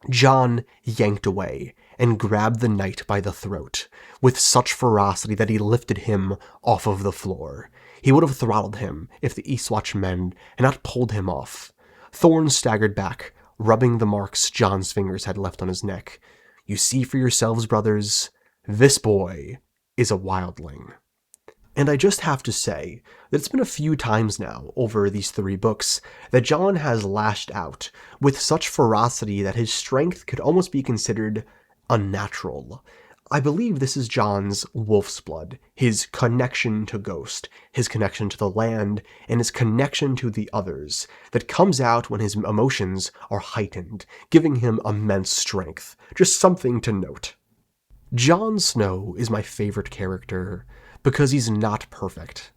Jon yanked away and grabbed the knight by the throat, with such ferocity that he lifted him off of the floor. He would have throttled him if the Eastwatch men had not pulled him off. Thorne staggered back, rubbing the marks Jon's fingers had left on his neck. You see for yourselves, brothers, this boy is a wildling. And I just have to say that it's been a few times now over these 3 books that John has lashed out with such ferocity that his strength could almost be considered unnatural. I believe this is John's wolf's blood, his connection to Ghost, his connection to the land, and his connection to the others that comes out when his emotions are heightened, giving him immense strength. Just something to note. Jon Snow is my favorite character because he's not perfect.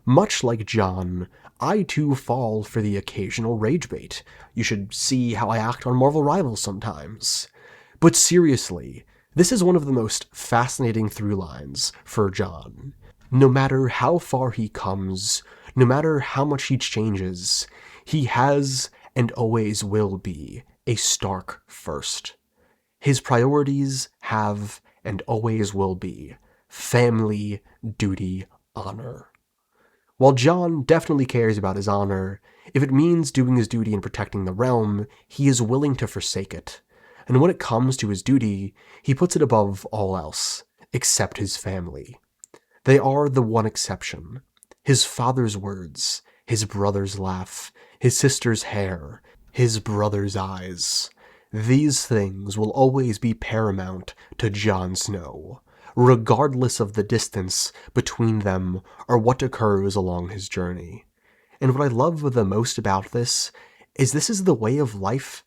Much like Jon, I too fall for the occasional rage bait. You should see how I act on Marvel Rivals sometimes. But seriously, this is one of the most fascinating through lines for Jon. No matter how far he comes, no matter how much he changes, he has and always will be a Stark first. His priorities have and always will be family, duty, honor. While Jon definitely cares about his honor, if it means doing his duty and protecting the realm, he is willing to forsake it. And when it comes to his duty, he puts it above all else, except his family. They are the one exception. His father's words, his brother's laugh, his sister's hair, his brother's eyes. These things will always be paramount to Jon Snow, regardless of the distance between them or what occurs along his journey. And what I love the most about this is the way of life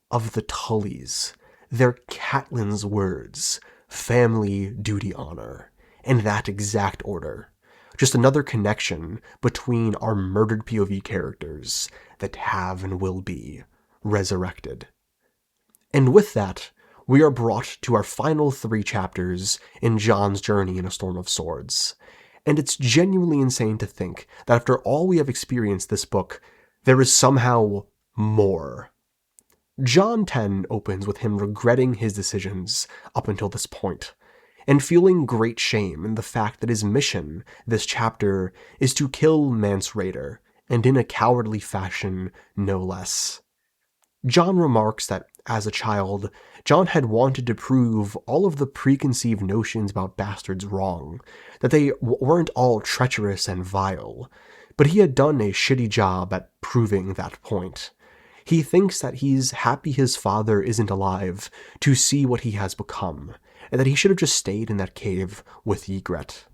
of the Tullys. They're Catelyn's words, family, duty, honor, in that exact order. Just another connection between our murdered POV characters that have and will be resurrected. And with that, we are brought to our final 3 chapters in Jon's journey in A Storm of Swords. And it's genuinely insane to think that after all we have experienced this book, there is somehow more. Jon 10 opens with him regretting his decisions up until this point, and feeling great shame in the fact that his mission this chapter is to kill Mance Rayder, and in a cowardly fashion, no less. Jon remarks that, as a child, Jon had wanted to prove all of the preconceived notions about bastards wrong, that they weren't all treacherous and vile, but he had done a shitty job at proving that point. He thinks that he's happy his father isn't alive to see what he has become, and that he should have just stayed in that cave with Ygritte.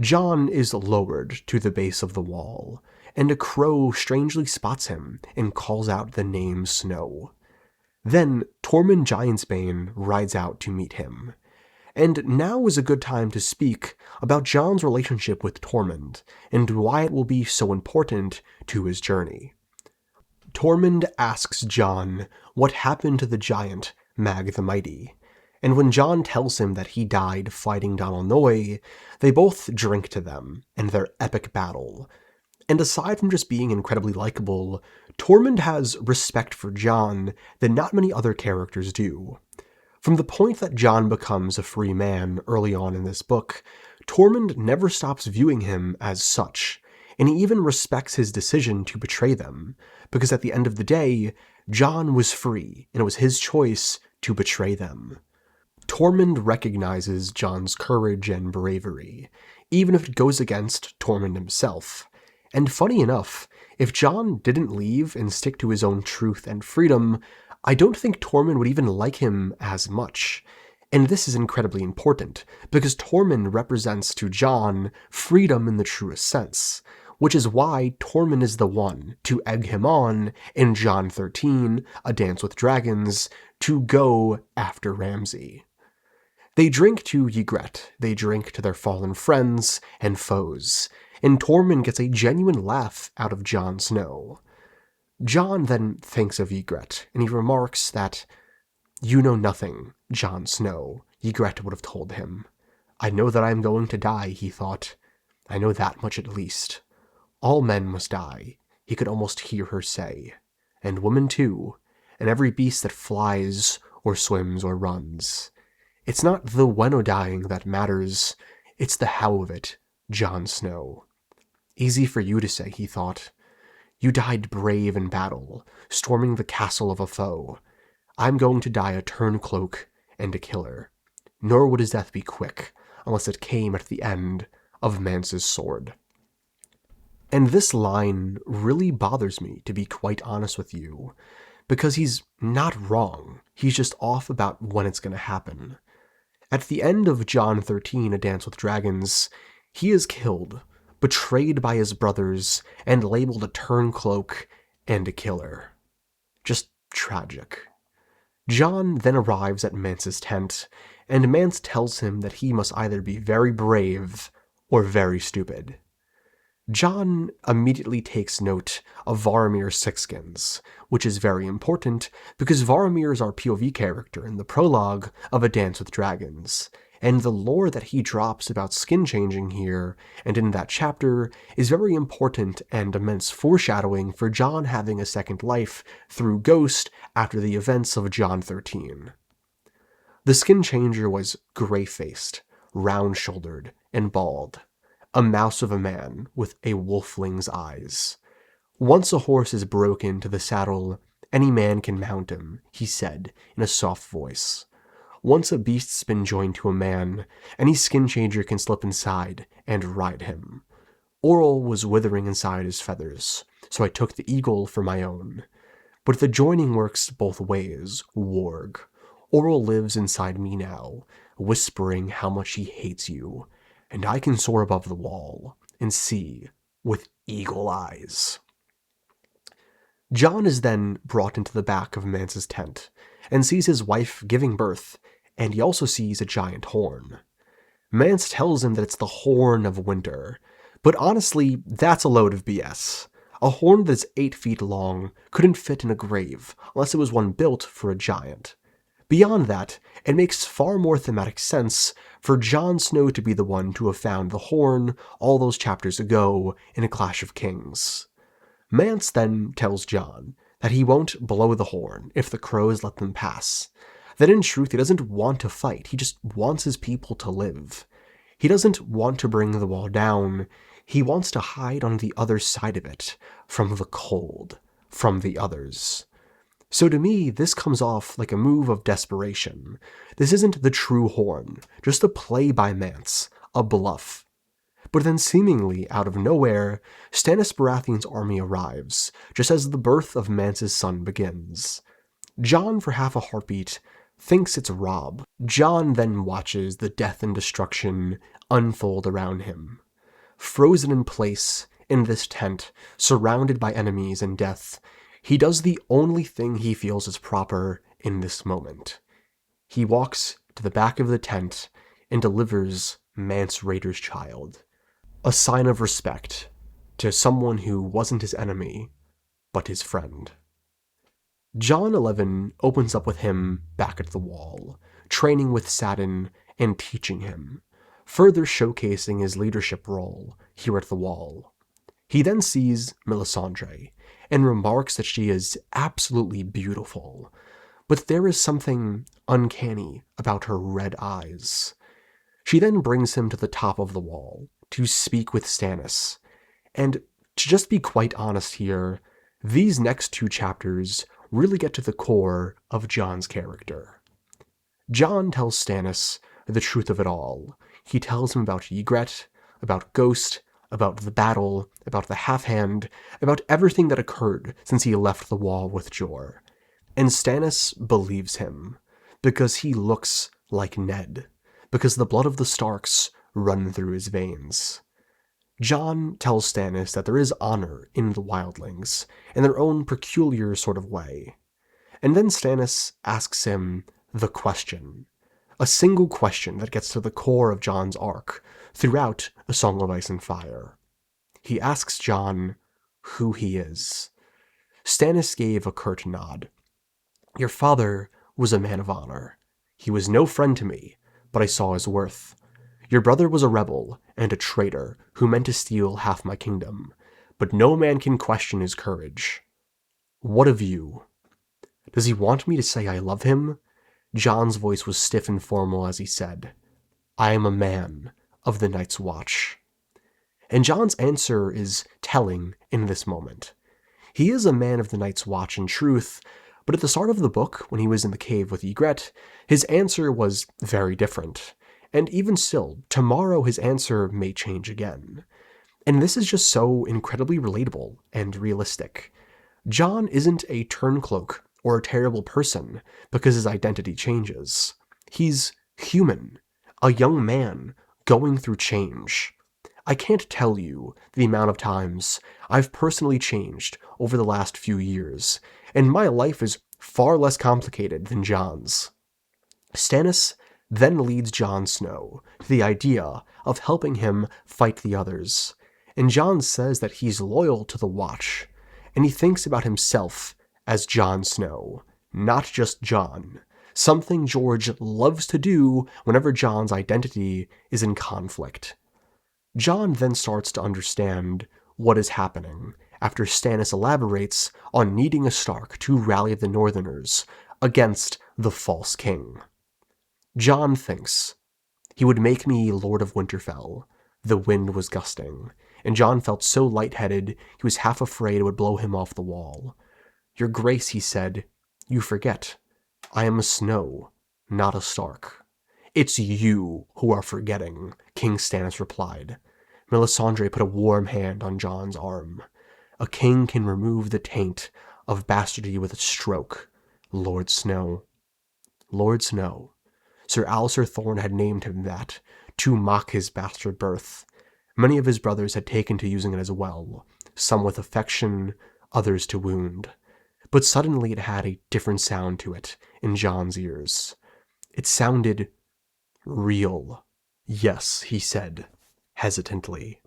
Jon is lowered to the base of the wall, and a crow strangely spots him and calls out the name Snow. Then Tormund Giantsbane rides out to meet him. And now is a good time to speak about Jon's relationship with Tormund, and why it will be so important to his journey. Tormund asks Jon what happened to the giant, Mag the Mighty, and when Jon tells him that he died fighting Donal Noye, they both drink to them and their epic battle. And aside from just being incredibly likable, Tormund has respect for Jon that not many other characters do. From the point that Jon becomes a free man early on in this book, Tormund never stops viewing him as such, and he even respects his decision to betray them, because at the end of the day, Jon was free, and it was his choice to betray them. Tormund recognizes Jon's courage and bravery, even if it goes against Tormund himself. And funny enough, if Jon didn't leave and stick to his own truth and freedom, I don't think Tormund would even like him as much. And this is incredibly important, because Tormund represents to Jon freedom in the truest sense, which is why Tormund is the one to egg him on in Jon 13, A Dance with Dragons, to go after Ramsay. They drink to Ygritte, they drink to their fallen friends and foes, and Tormund gets a genuine laugh out of Jon Snow. Jon then thinks of Ygritte, and he remarks that, "You know nothing, Jon Snow," Ygritte would have told him. "I know that I am going to die," he thought. "I know that much at least. All men must die," he could almost hear her say. "And women too, and every beast that flies, or swims, or runs. It's not the when o' dying that matters, it's the how of it, Jon Snow." Easy for you to say, he thought. "You died brave in battle, storming the castle of a foe. I'm going to die a turncloak and a killer. Nor would his death be quick, unless it came at the end of Mance's sword. And this line really bothers me, to be quite honest with you, because he's not wrong, he's just off about when it's going to happen. At the end of John 13, A Dance with Dragons, he is killed, betrayed by his brothers, and labeled a turncloak and a killer. Just tragic. John then arrives at Mance's tent, and Mance tells him that he must either be very brave or very stupid. John immediately takes note of Varamir's sixskins, which is very important because Varamir is our POV character in the prologue of A Dance with Dragons, and the lore that he drops about skin changing here and in that chapter is very important and immense foreshadowing for John having a second life through Ghost after the events of John 13. The skin changer was grey-faced, round-shouldered, and bald. A mouse of a man with a wolfling's eyes. Once a horse is broken to the saddle, any man can mount him, he said in a soft voice. Once a beast's been joined to a man, any skin changer can slip inside and ride him. Oral was withering inside his feathers, so I took the eagle for my own. But the joining works both ways, warg. Oral lives inside me now, whispering how much he hates you. And I can soar above the wall and see with eagle eyes. John is then brought into the back of Mance's tent and sees his wife giving birth, and he also sees a giant horn. Mance tells him that it's the horn of winter, but honestly, that's a load of BS. A horn that's 8 feet long couldn't fit in a grave unless it was one built for a giant. Beyond that, it makes far more thematic sense for Jon Snow to be the one to have found the horn all those chapters ago in A Clash of Kings. Mance then tells Jon that he won't blow the horn if the crows let them pass. That in truth he doesn't want to fight, he just wants his people to live. He doesn't want to bring the wall down, he wants to hide on the other side of it, from the cold, from the others. So to me, this comes off like a move of desperation. This isn't the true horn, just a play by Mance, a bluff. But then seemingly out of nowhere, Stannis Baratheon's army arrives, just as the birth of Mance's son begins. Jon, for half a heartbeat, thinks it's Robb. Jon then watches the death and destruction unfold around him. Frozen in place, in this tent, surrounded by enemies and death, he does the only thing he feels is proper in this moment. He walks to the back of the tent and delivers Mance Rayder's child. A sign of respect to someone who wasn't his enemy, but his friend. Jon 11 opens up with him back at the wall, training with Satin and teaching him, further showcasing his leadership role here at the wall. He then sees Melisandre and remarks that she is absolutely beautiful, but there is something uncanny about her red eyes. She then brings him to the top of the wall to speak with Stannis, and to just be quite honest here, these next 2 chapters really get to the core of Jon's character. Jon tells Stannis the truth of it all. He tells him about Ygritte, about Ghost, about the battle, about the Half-Hand, about everything that occurred since he left the wall with Jor. And Stannis believes him, because he looks like Ned, because the blood of the Starks run through his veins. Jon tells Stannis that there is honor in the wildlings, in their own peculiar sort of way. And then Stannis asks him the question. A single question that gets to the core of Jon's arc throughout A Song of Ice and Fire. He asks Jon who he is. Stannis gave a curt nod. Your father was a man of honor. He was no friend to me, but I saw his worth. Your brother was a rebel and a traitor who meant to steal half my kingdom, but no man can question his courage. What of you? Does he want me to say I love him? Jon's voice was stiff and formal as he said, I am a man of the Night's Watch. And Jon's answer is telling in this moment. He is a man of the Night's Watch in truth, but at the start of the book, when he was in the cave with Ygritte, his answer was very different. And even still, tomorrow his answer may change again. And this is just so incredibly relatable and realistic. John isn't a turncloak or a terrible person because his identity changes. He's human, a young man going through change. I can't tell you the amount of times I've personally changed over the last few years, and my life is far less complicated than John's. Stannis then leads Jon Snow to the idea of helping him fight the others, and Jon says that he's loyal to the Watch, and he thinks about himself as Jon Snow, not just Jon, something George loves to do whenever Jon's identity is in conflict. Jon then starts to understand what is happening after Stannis elaborates on needing a Stark to rally the Northerners against the false king. Jon thinks, he would make me Lord of Winterfell. The wind was gusting, and Jon felt so lightheaded he was half afraid it would blow him off the wall. Your Grace, he said, you forget. I am a Snow, not a Stark. It's you who are forgetting, King Stannis replied. Melisandre put a warm hand on Jon's arm. A king can remove the taint of bastardy with a stroke, Lord Snow. Lord Snow. Sir Alliser Thorne had named him that, to mock his bastard birth. Many of his brothers had taken to using it as well, some with affection, others to wound. But suddenly it had a different sound to it in Jon's ears. It sounded real. Yes, he said, hesitantly.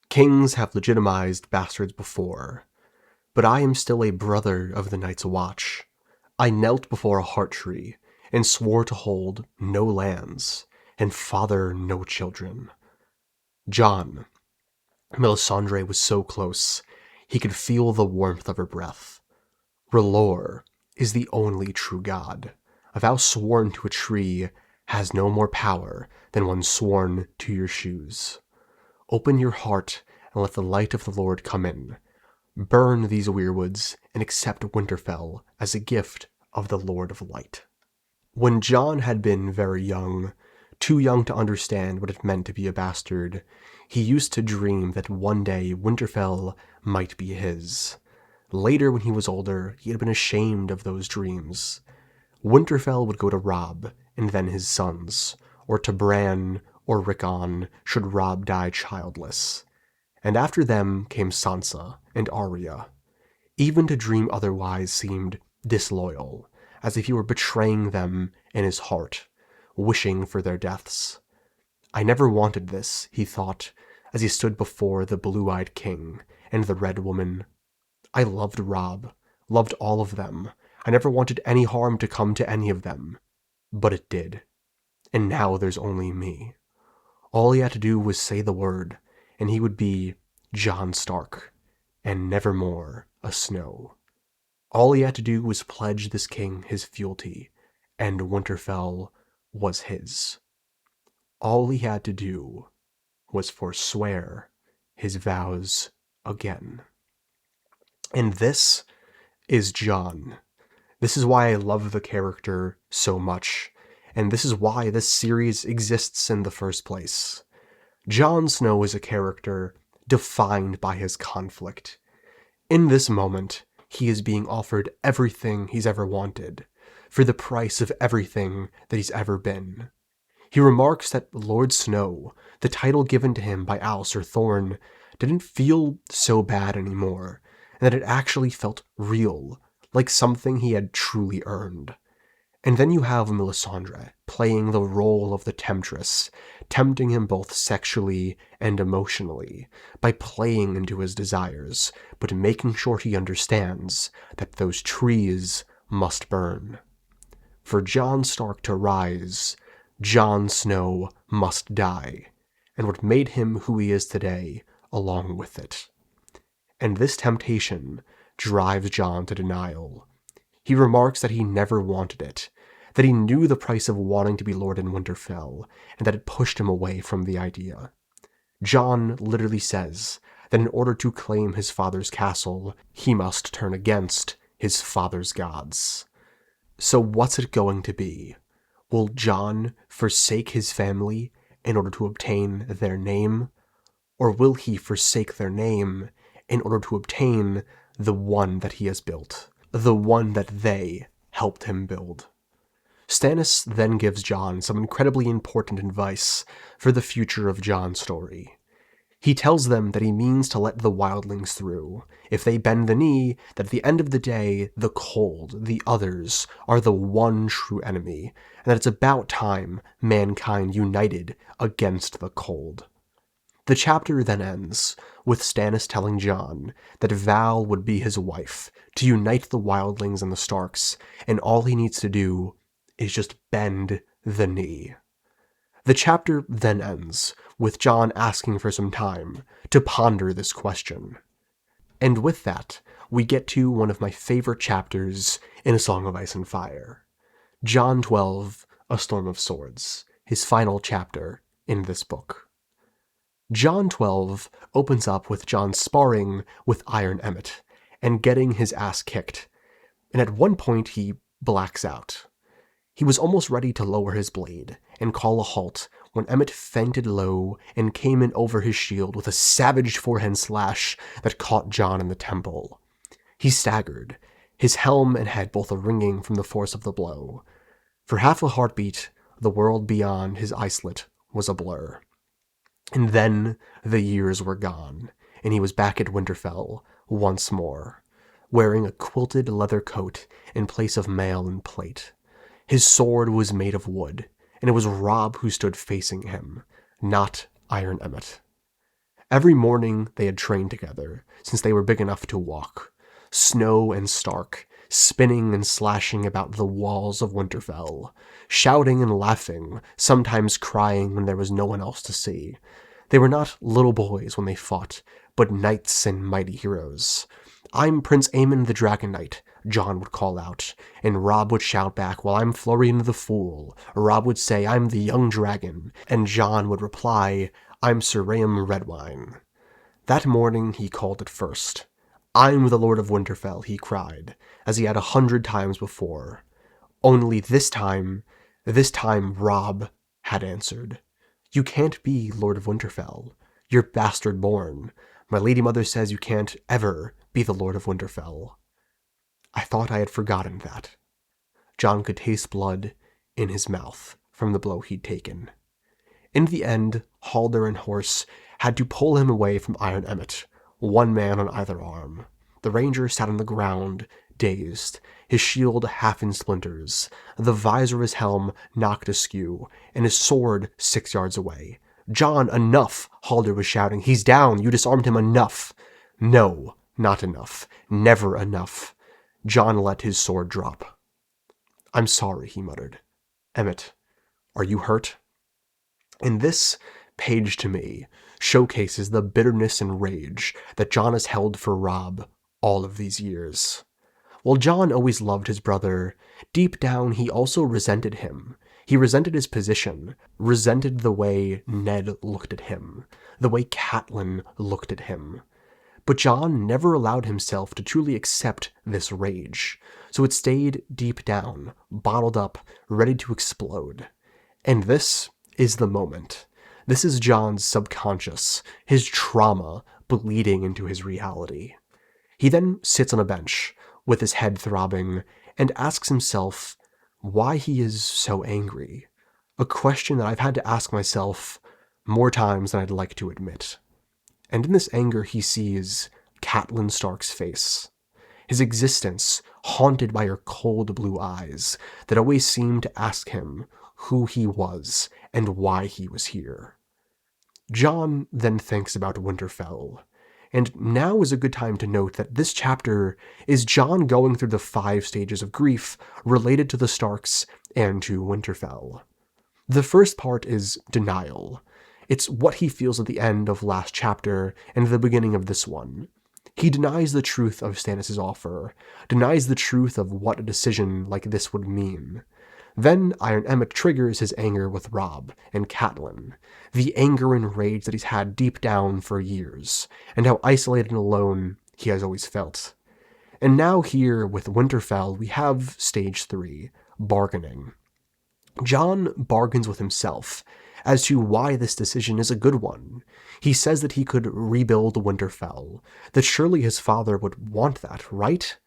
Kings have legitimized bastards before, but I am still a brother of the Night's Watch. I knelt before a heart tree and swore to hold no lands and father no children. Jon. Melisandre was so close, he could feel the warmth of her breath. R'hllor is the only true god. A vow sworn to a tree has no more power than one sworn to your shoes. Open your heart and let the light of the Lord come in. Burn these weirwoods and accept Winterfell as a gift of the Lord of Light. When Jon had been very young, too young to understand what it meant to be a bastard, he used to dream that one day Winterfell might be his. Later, when he was older, he had been ashamed of those dreams. Winterfell would go to Robb, and then his sons, or to Bran or Rickon, should Robb die childless. And after them came Sansa and Arya. Even to dream otherwise seemed disloyal, as if he were betraying them in his heart, wishing for their deaths. I never wanted this, he thought, as he stood before the blue-eyed king and the red woman. I loved Robb, loved all of them. I never wanted any harm to come to any of them. But it did. And now there's only me. All he had to do was say the word, and he would be Jon Stark, and nevermore a Snow. All he had to do was pledge this king his fealty, and Winterfell was his. All he had to do was forswear his vows again. And this is Jon. This is why I love the character so much, and this is why this series exists in the first place. Jon Snow is a character defined by his conflict. In this moment, he is being offered everything he's ever wanted, for the price of everything that he's ever been. He remarks that Lord Snow, the title given to him by Alliser Thorne, didn't feel so bad anymore, and that it actually felt real, like something he had truly earned. And then you have Melisandre playing the role of the temptress, tempting him both sexually and emotionally, by playing into his desires, but making sure he understands that those trees must burn. For Jon Stark to rise, Jon Snow must die, and what made him who he is today, along with it. And this temptation drives Jon to denial. He remarks that he never wanted it, that he knew the price of wanting to be Lord in Winterfell, and that it pushed him away from the idea. Jon literally says that in order to claim his father's castle, he must turn against his father's gods. So what's it going to be? Will Jon forsake his family in order to obtain their name? Or will he forsake their name in order to obtain the one that he has built, the one that they helped him build? Stannis then gives Jon some incredibly important advice for the future of Jon's story. He tells them that he means to let the wildlings through. If they bend the knee, that at the end of the day, the cold, the others, are the one true enemy, and that it's about time mankind united against the cold. The chapter then ends with Stannis telling Jon that Val would be his wife, to unite the wildlings and the Starks, and all he needs to do is just bend the knee. The chapter then ends with Jon asking for some time to ponder this question. And with that, we get to one of my favorite chapters in A Song of Ice and Fire. Jon 12, A Storm of Swords, his final chapter in this book. Jon 12 opens up with Jon sparring with Iron Emmett and getting his ass kicked, and at one point he blacks out. He was almost ready to lower his blade and call a halt when Emmett fainted low and came in over his shield with a savage forehand slash that caught Jon in the temple. He staggered, his helm and head both ringing from the force of the blow. For half a heartbeat, the world beyond his islet was a blur. And then the years were gone, and he was back at Winterfell once more, wearing a quilted leather coat in place of mail and plate. His sword was made of wood, and it was Robb who stood facing him, not Iron Emmett. Every morning they had trained together, since they were big enough to walk. Snow and Stark, spinning and slashing about the walls of Winterfell, shouting and laughing, sometimes crying when there was no one else to see. They were not little boys when they fought, but knights and mighty heroes. "I'm Prince Aemon the Dragon Knight," Jon would call out, and Robb would shout back, "Well, I'm Florian the Fool." Robb would say, "I'm the Young Dragon," and Jon would reply, "I'm Sir Rhaem Redwine." That morning he called it first. "I'm the Lord of Winterfell," he cried, as he had 100 times before. Only this time Robb had answered. "You can't be Lord of Winterfell. You're bastard born. My lady mother says you can't ever be the Lord of Winterfell." I thought I had forgotten that. Jon could taste blood in his mouth from the blow he'd taken. In the end, Halder and Horse had to pull him away from Iron Emmett, one man on either arm. The ranger sat on the ground, dazed, his shield half in splinters, the visor of his helm knocked askew, and his sword 6 yards away. "Jon, enough!" Halder was shouting. "He's down! You disarmed him, enough!" No, not enough. Never enough. Jon let his sword drop. "I'm sorry," he muttered. "Emmett, are you hurt?" And this page to me showcases the bitterness and rage that Jon has held for Robb all of these years. While Jon always loved his brother, deep down he also resented him. He resented his position, resented the way Ned looked at him, the way Catelyn looked at him. But Jon never allowed himself to truly accept this rage, so it stayed deep down, bottled up, ready to explode. And this is the moment. This is Jon's subconscious, his trauma bleeding into his reality. He then sits on a bench, with his head throbbing, and asks himself why he is so angry. A question that I've had to ask myself more times than I'd like to admit. And in this anger he sees Catelyn Stark's face, his existence haunted by her cold blue eyes that always seemed to ask him who he was and why he was here. Jon then thinks about Winterfell, and now is a good time to note that this chapter is Jon going through the 5 stages of grief related to the Starks and to Winterfell. The first part is denial. It's what he feels at the end of last chapter and the beginning of this one. He denies the truth of Stannis' offer, denies the truth of what a decision like this would mean. Then Iron Emmett triggers his anger with Robb and Catelyn, the anger and rage that he's had deep down for years, and how isolated and alone he has always felt. And now here with Winterfell we have stage 3, bargaining. John bargains with himself as to why this decision is a good one. He says that he could rebuild Winterfell, that surely his father would want that, right?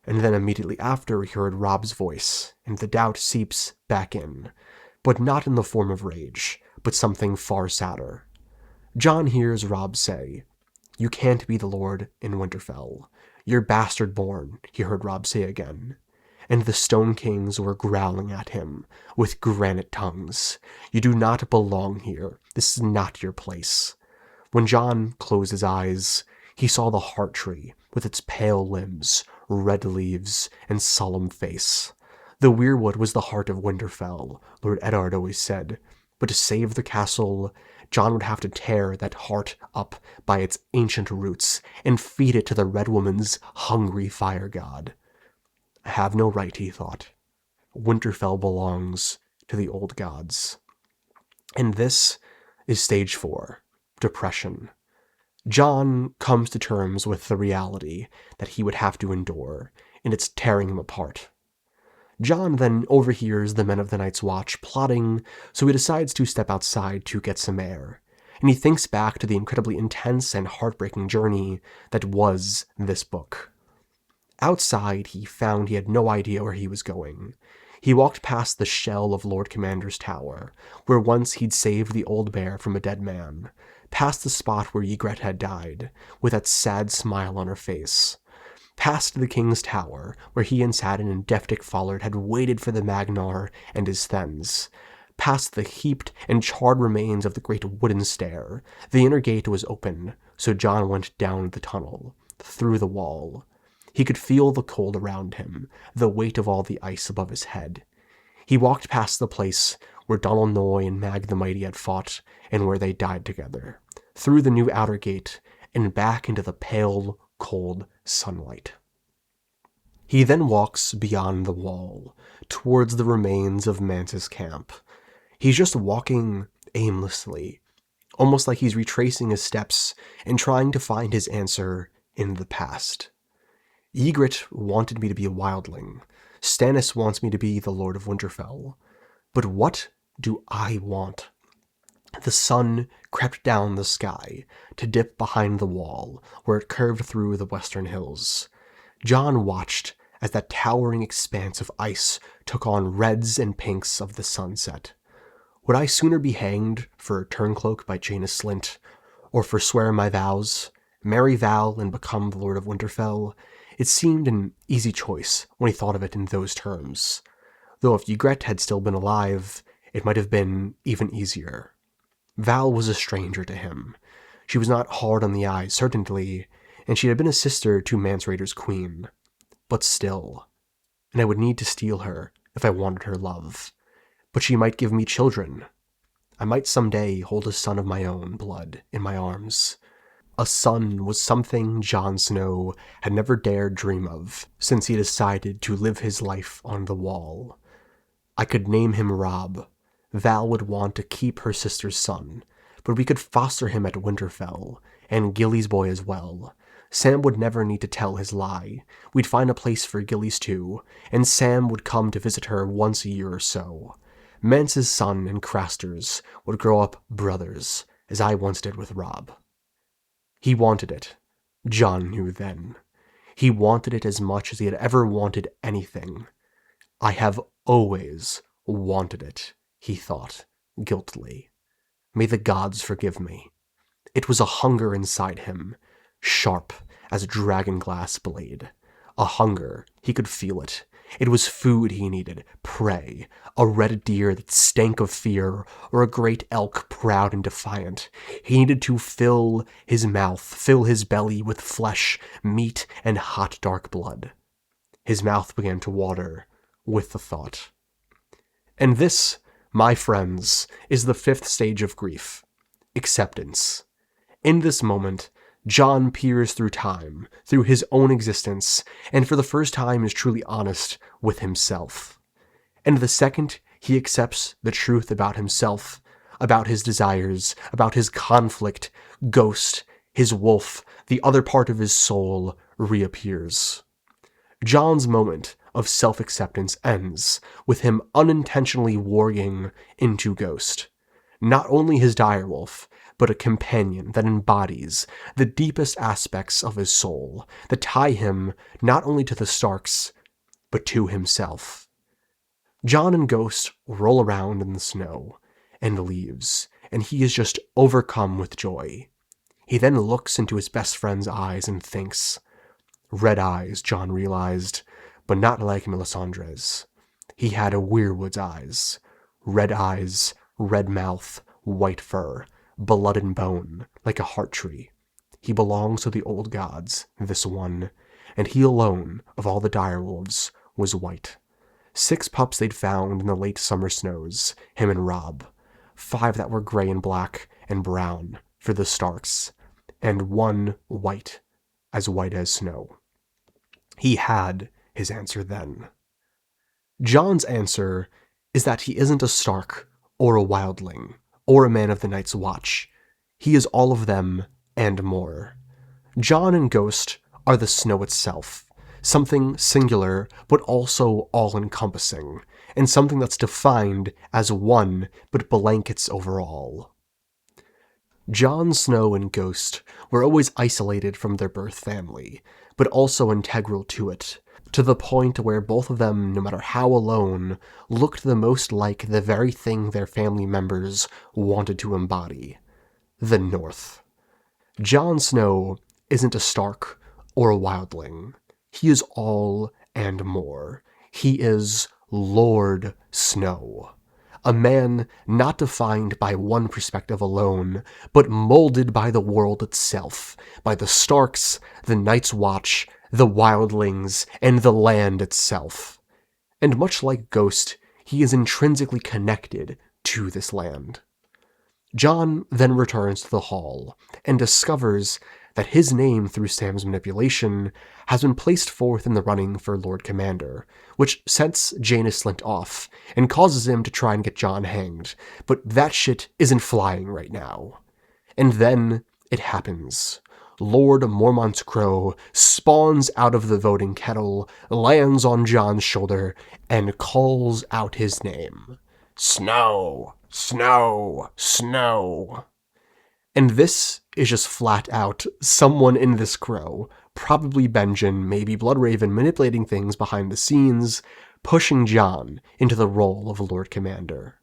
And then immediately after he heard Robb's voice, and the doubt seeps back in, but not in the form of rage, but something far sadder. John hears Robb say, "You can't be the Lord in Winterfell. You're bastard born," he heard Robb say again. And the Stone Kings were growling at him with granite tongues. "You do not belong here. This is not your place." When John closed his eyes, he saw the heart tree with its pale limbs, red leaves, and solemn face. The weirwood was the heart of Winterfell, Lord Eddard always said, but to save the castle, John would have to tear that heart up by its ancient roots and feed it to the Red Woman's hungry fire god. "I have no right," he thought. "Winterfell belongs to the old gods." And this is stage 4, depression. John comes to terms with the reality that he would have to endure, and it's tearing him apart. John then overhears the men of the Night's Watch plotting, so he decides to step outside to get some air, and he thinks back to the incredibly intense and heartbreaking journey that was this book. Outside, he found he had no idea where he was going. He walked past the shell of Lord Commander's tower, where once he'd saved the old bear from a dead man, past the spot where Ygritte had died, with that sad smile on her face, past the king's tower, where he and Sadin and Deftic Follard had waited for the Magnar and his Thens, past the heaped and charred remains of the great wooden stair. The inner gate was open, so John went down the tunnel, through the wall. He could feel the cold around him, the weight of all the ice above his head. He walked past the place where Donal Noy and Mag the Mighty had fought, and where they died together, through the new outer gate, and back into the pale, cold sunlight. He then walks beyond the wall, towards the remains of Mance's camp. He's just walking aimlessly, almost like he's retracing his steps and trying to find his answer in the past. Ygritte wanted me to be a wildling. Stannis wants me to be the Lord of Winterfell. But what do I want? The sun crept down the sky to dip behind the wall where it curved through the western hills. John watched as that towering expanse of ice took on reds and pinks of the sunset. Would I sooner be hanged for Turncloak by Jaina Slint, or for swearing my vows, marry Val and become the Lord of Winterfell? It seemed an easy choice when he thought of it in those terms, though if Ygritte had still been alive, it might have been even easier. Val was a stranger to him. She was not hard on the eyes, certainly, and she had been a sister to Mance Rayder's queen. But still, and I would need to steal her if I wanted her love. But she might give me children. I might someday hold a son of my own blood in my arms. A son was something Jon Snow had never dared dream of since he decided to live his life on the wall. I could name him Robb. Val would want to keep her sister's son, but we could foster him at Winterfell, and Gilly's boy as well. Sam would never need to tell his lie. We'd find a place for Gilly's too, and Sam would come to visit her once a year or so. Mance's son and Craster's would grow up brothers, as I once did with Robb. He wanted it. Jon knew then. He wanted it as much as he had ever wanted anything. I have always wanted it, he thought, guiltily. May the gods forgive me. It was a hunger inside him, sharp as a dragonglass blade. A hunger, he could feel it. It was food he needed, prey, a red deer that stank of fear, or a great elk proud and defiant. He needed to fill his mouth, fill his belly with flesh, meat, and hot dark blood. His mouth began to water with the thought. And this, my friends, is the 5th stage of grief. Acceptance. In this moment, Jon peers through time, through his own existence, and for the first time is truly honest with himself. And the second he accepts the truth about himself, about his desires, about his conflict, ghost, his wolf, the other part of his soul, reappears. Jon's moment of self-acceptance ends with him unintentionally warging into Ghost. Not only his direwolf, but a companion that embodies the deepest aspects of his soul, that tie him not only to the Starks, but to himself. Jon and Ghost roll around in the snow and leaves, and he is just overcome with joy. He then looks into his best friend's eyes and thinks. Red eyes, Jon realized, but not like Melisandre's. He had a weirwood's eyes. Red eyes, red mouth, white fur, blood and bone, like a heart tree. He belongs to the old gods, this one, and he alone, of all the direwolves, was white. 6 pups they'd found in the late summer snows, him and Robb. 5 that were gray and black and brown for the Starks, and 1 white as snow. He had his answer then. Jon's answer is that he isn't a Stark or a wildling or a man of the Night's Watch. He is all of them and more. Jon and Ghost are the snow itself, something singular but also all-encompassing, and something that's defined as one but blankets over all. Jon Snow and Ghost were always isolated from their birth family, but also integral to it, to the point where both of them, no matter how alone, looked the most like the very thing their family members wanted to embody: the North. Jon Snow isn't a Stark or a wildling. He is all and more. He is Lord Snow. A man not defined by one perspective alone, but molded by the world itself, by the Starks, the Night's Watch, the wildlings, and the land itself. And much like Ghost, he is intrinsically connected to this land. Jon then returns to the hall, and discovers that his name, through Sam's manipulation, has been placed forth in the running for Lord Commander, which sets Jaina Slynt off, and causes him to try and get Jon hanged, but that shit isn't flying right now. And then it happens. Lord Mormont's crow spawns out of the voting kettle, lands on Jon's shoulder, and calls out his name. Snow! Snow! Snow! And this is just flat out someone in this crow, probably Benjen, maybe Bloodraven, manipulating things behind the scenes, pushing Jon into the role of Lord Commander.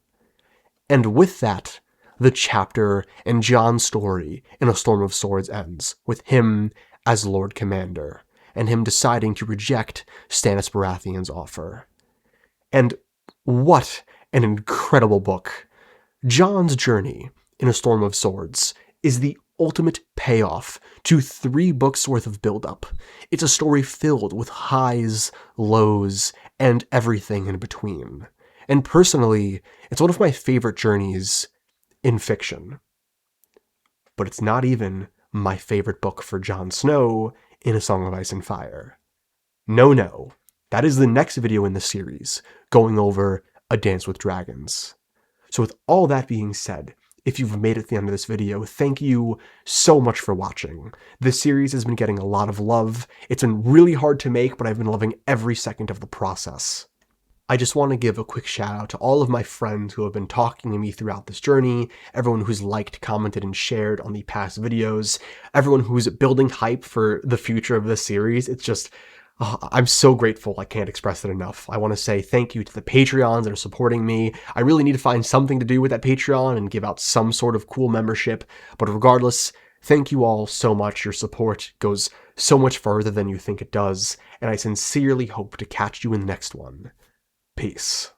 And with that, the chapter and Jon's story in A Storm of Swords ends, with him as Lord Commander, and him deciding to reject Stannis Baratheon's offer. And what an incredible book! Jon's journey in A Storm of Swords is the ultimate payoff to 3 books worth of build-up. It's a story filled with highs, lows, and everything in between. And personally, it's one of my favorite journeys in fiction. But it's not even my favorite book for Jon Snow in A Song of Ice and Fire. No, that is the next video in the series, going over A Dance with Dragons. So with all that being said, if you've made it to the end of this video, thank you so much for watching. This series has been getting a lot of love. It's been really hard to make, but I've been loving every second of the process. I just want to give a quick shout out to all of my friends who have been talking to me throughout this journey, everyone who's liked, commented, and shared on the past videos, everyone who's building hype for the future of this series. It's just, I'm so grateful, I can't express it enough. I want to say thank you to the Patreons that are supporting me. I really need to find something to do with that Patreon and give out some sort of cool membership, but regardless, thank you all so much. Your support goes so much further than you think it does, and I sincerely hope to catch you in the next one. Peace.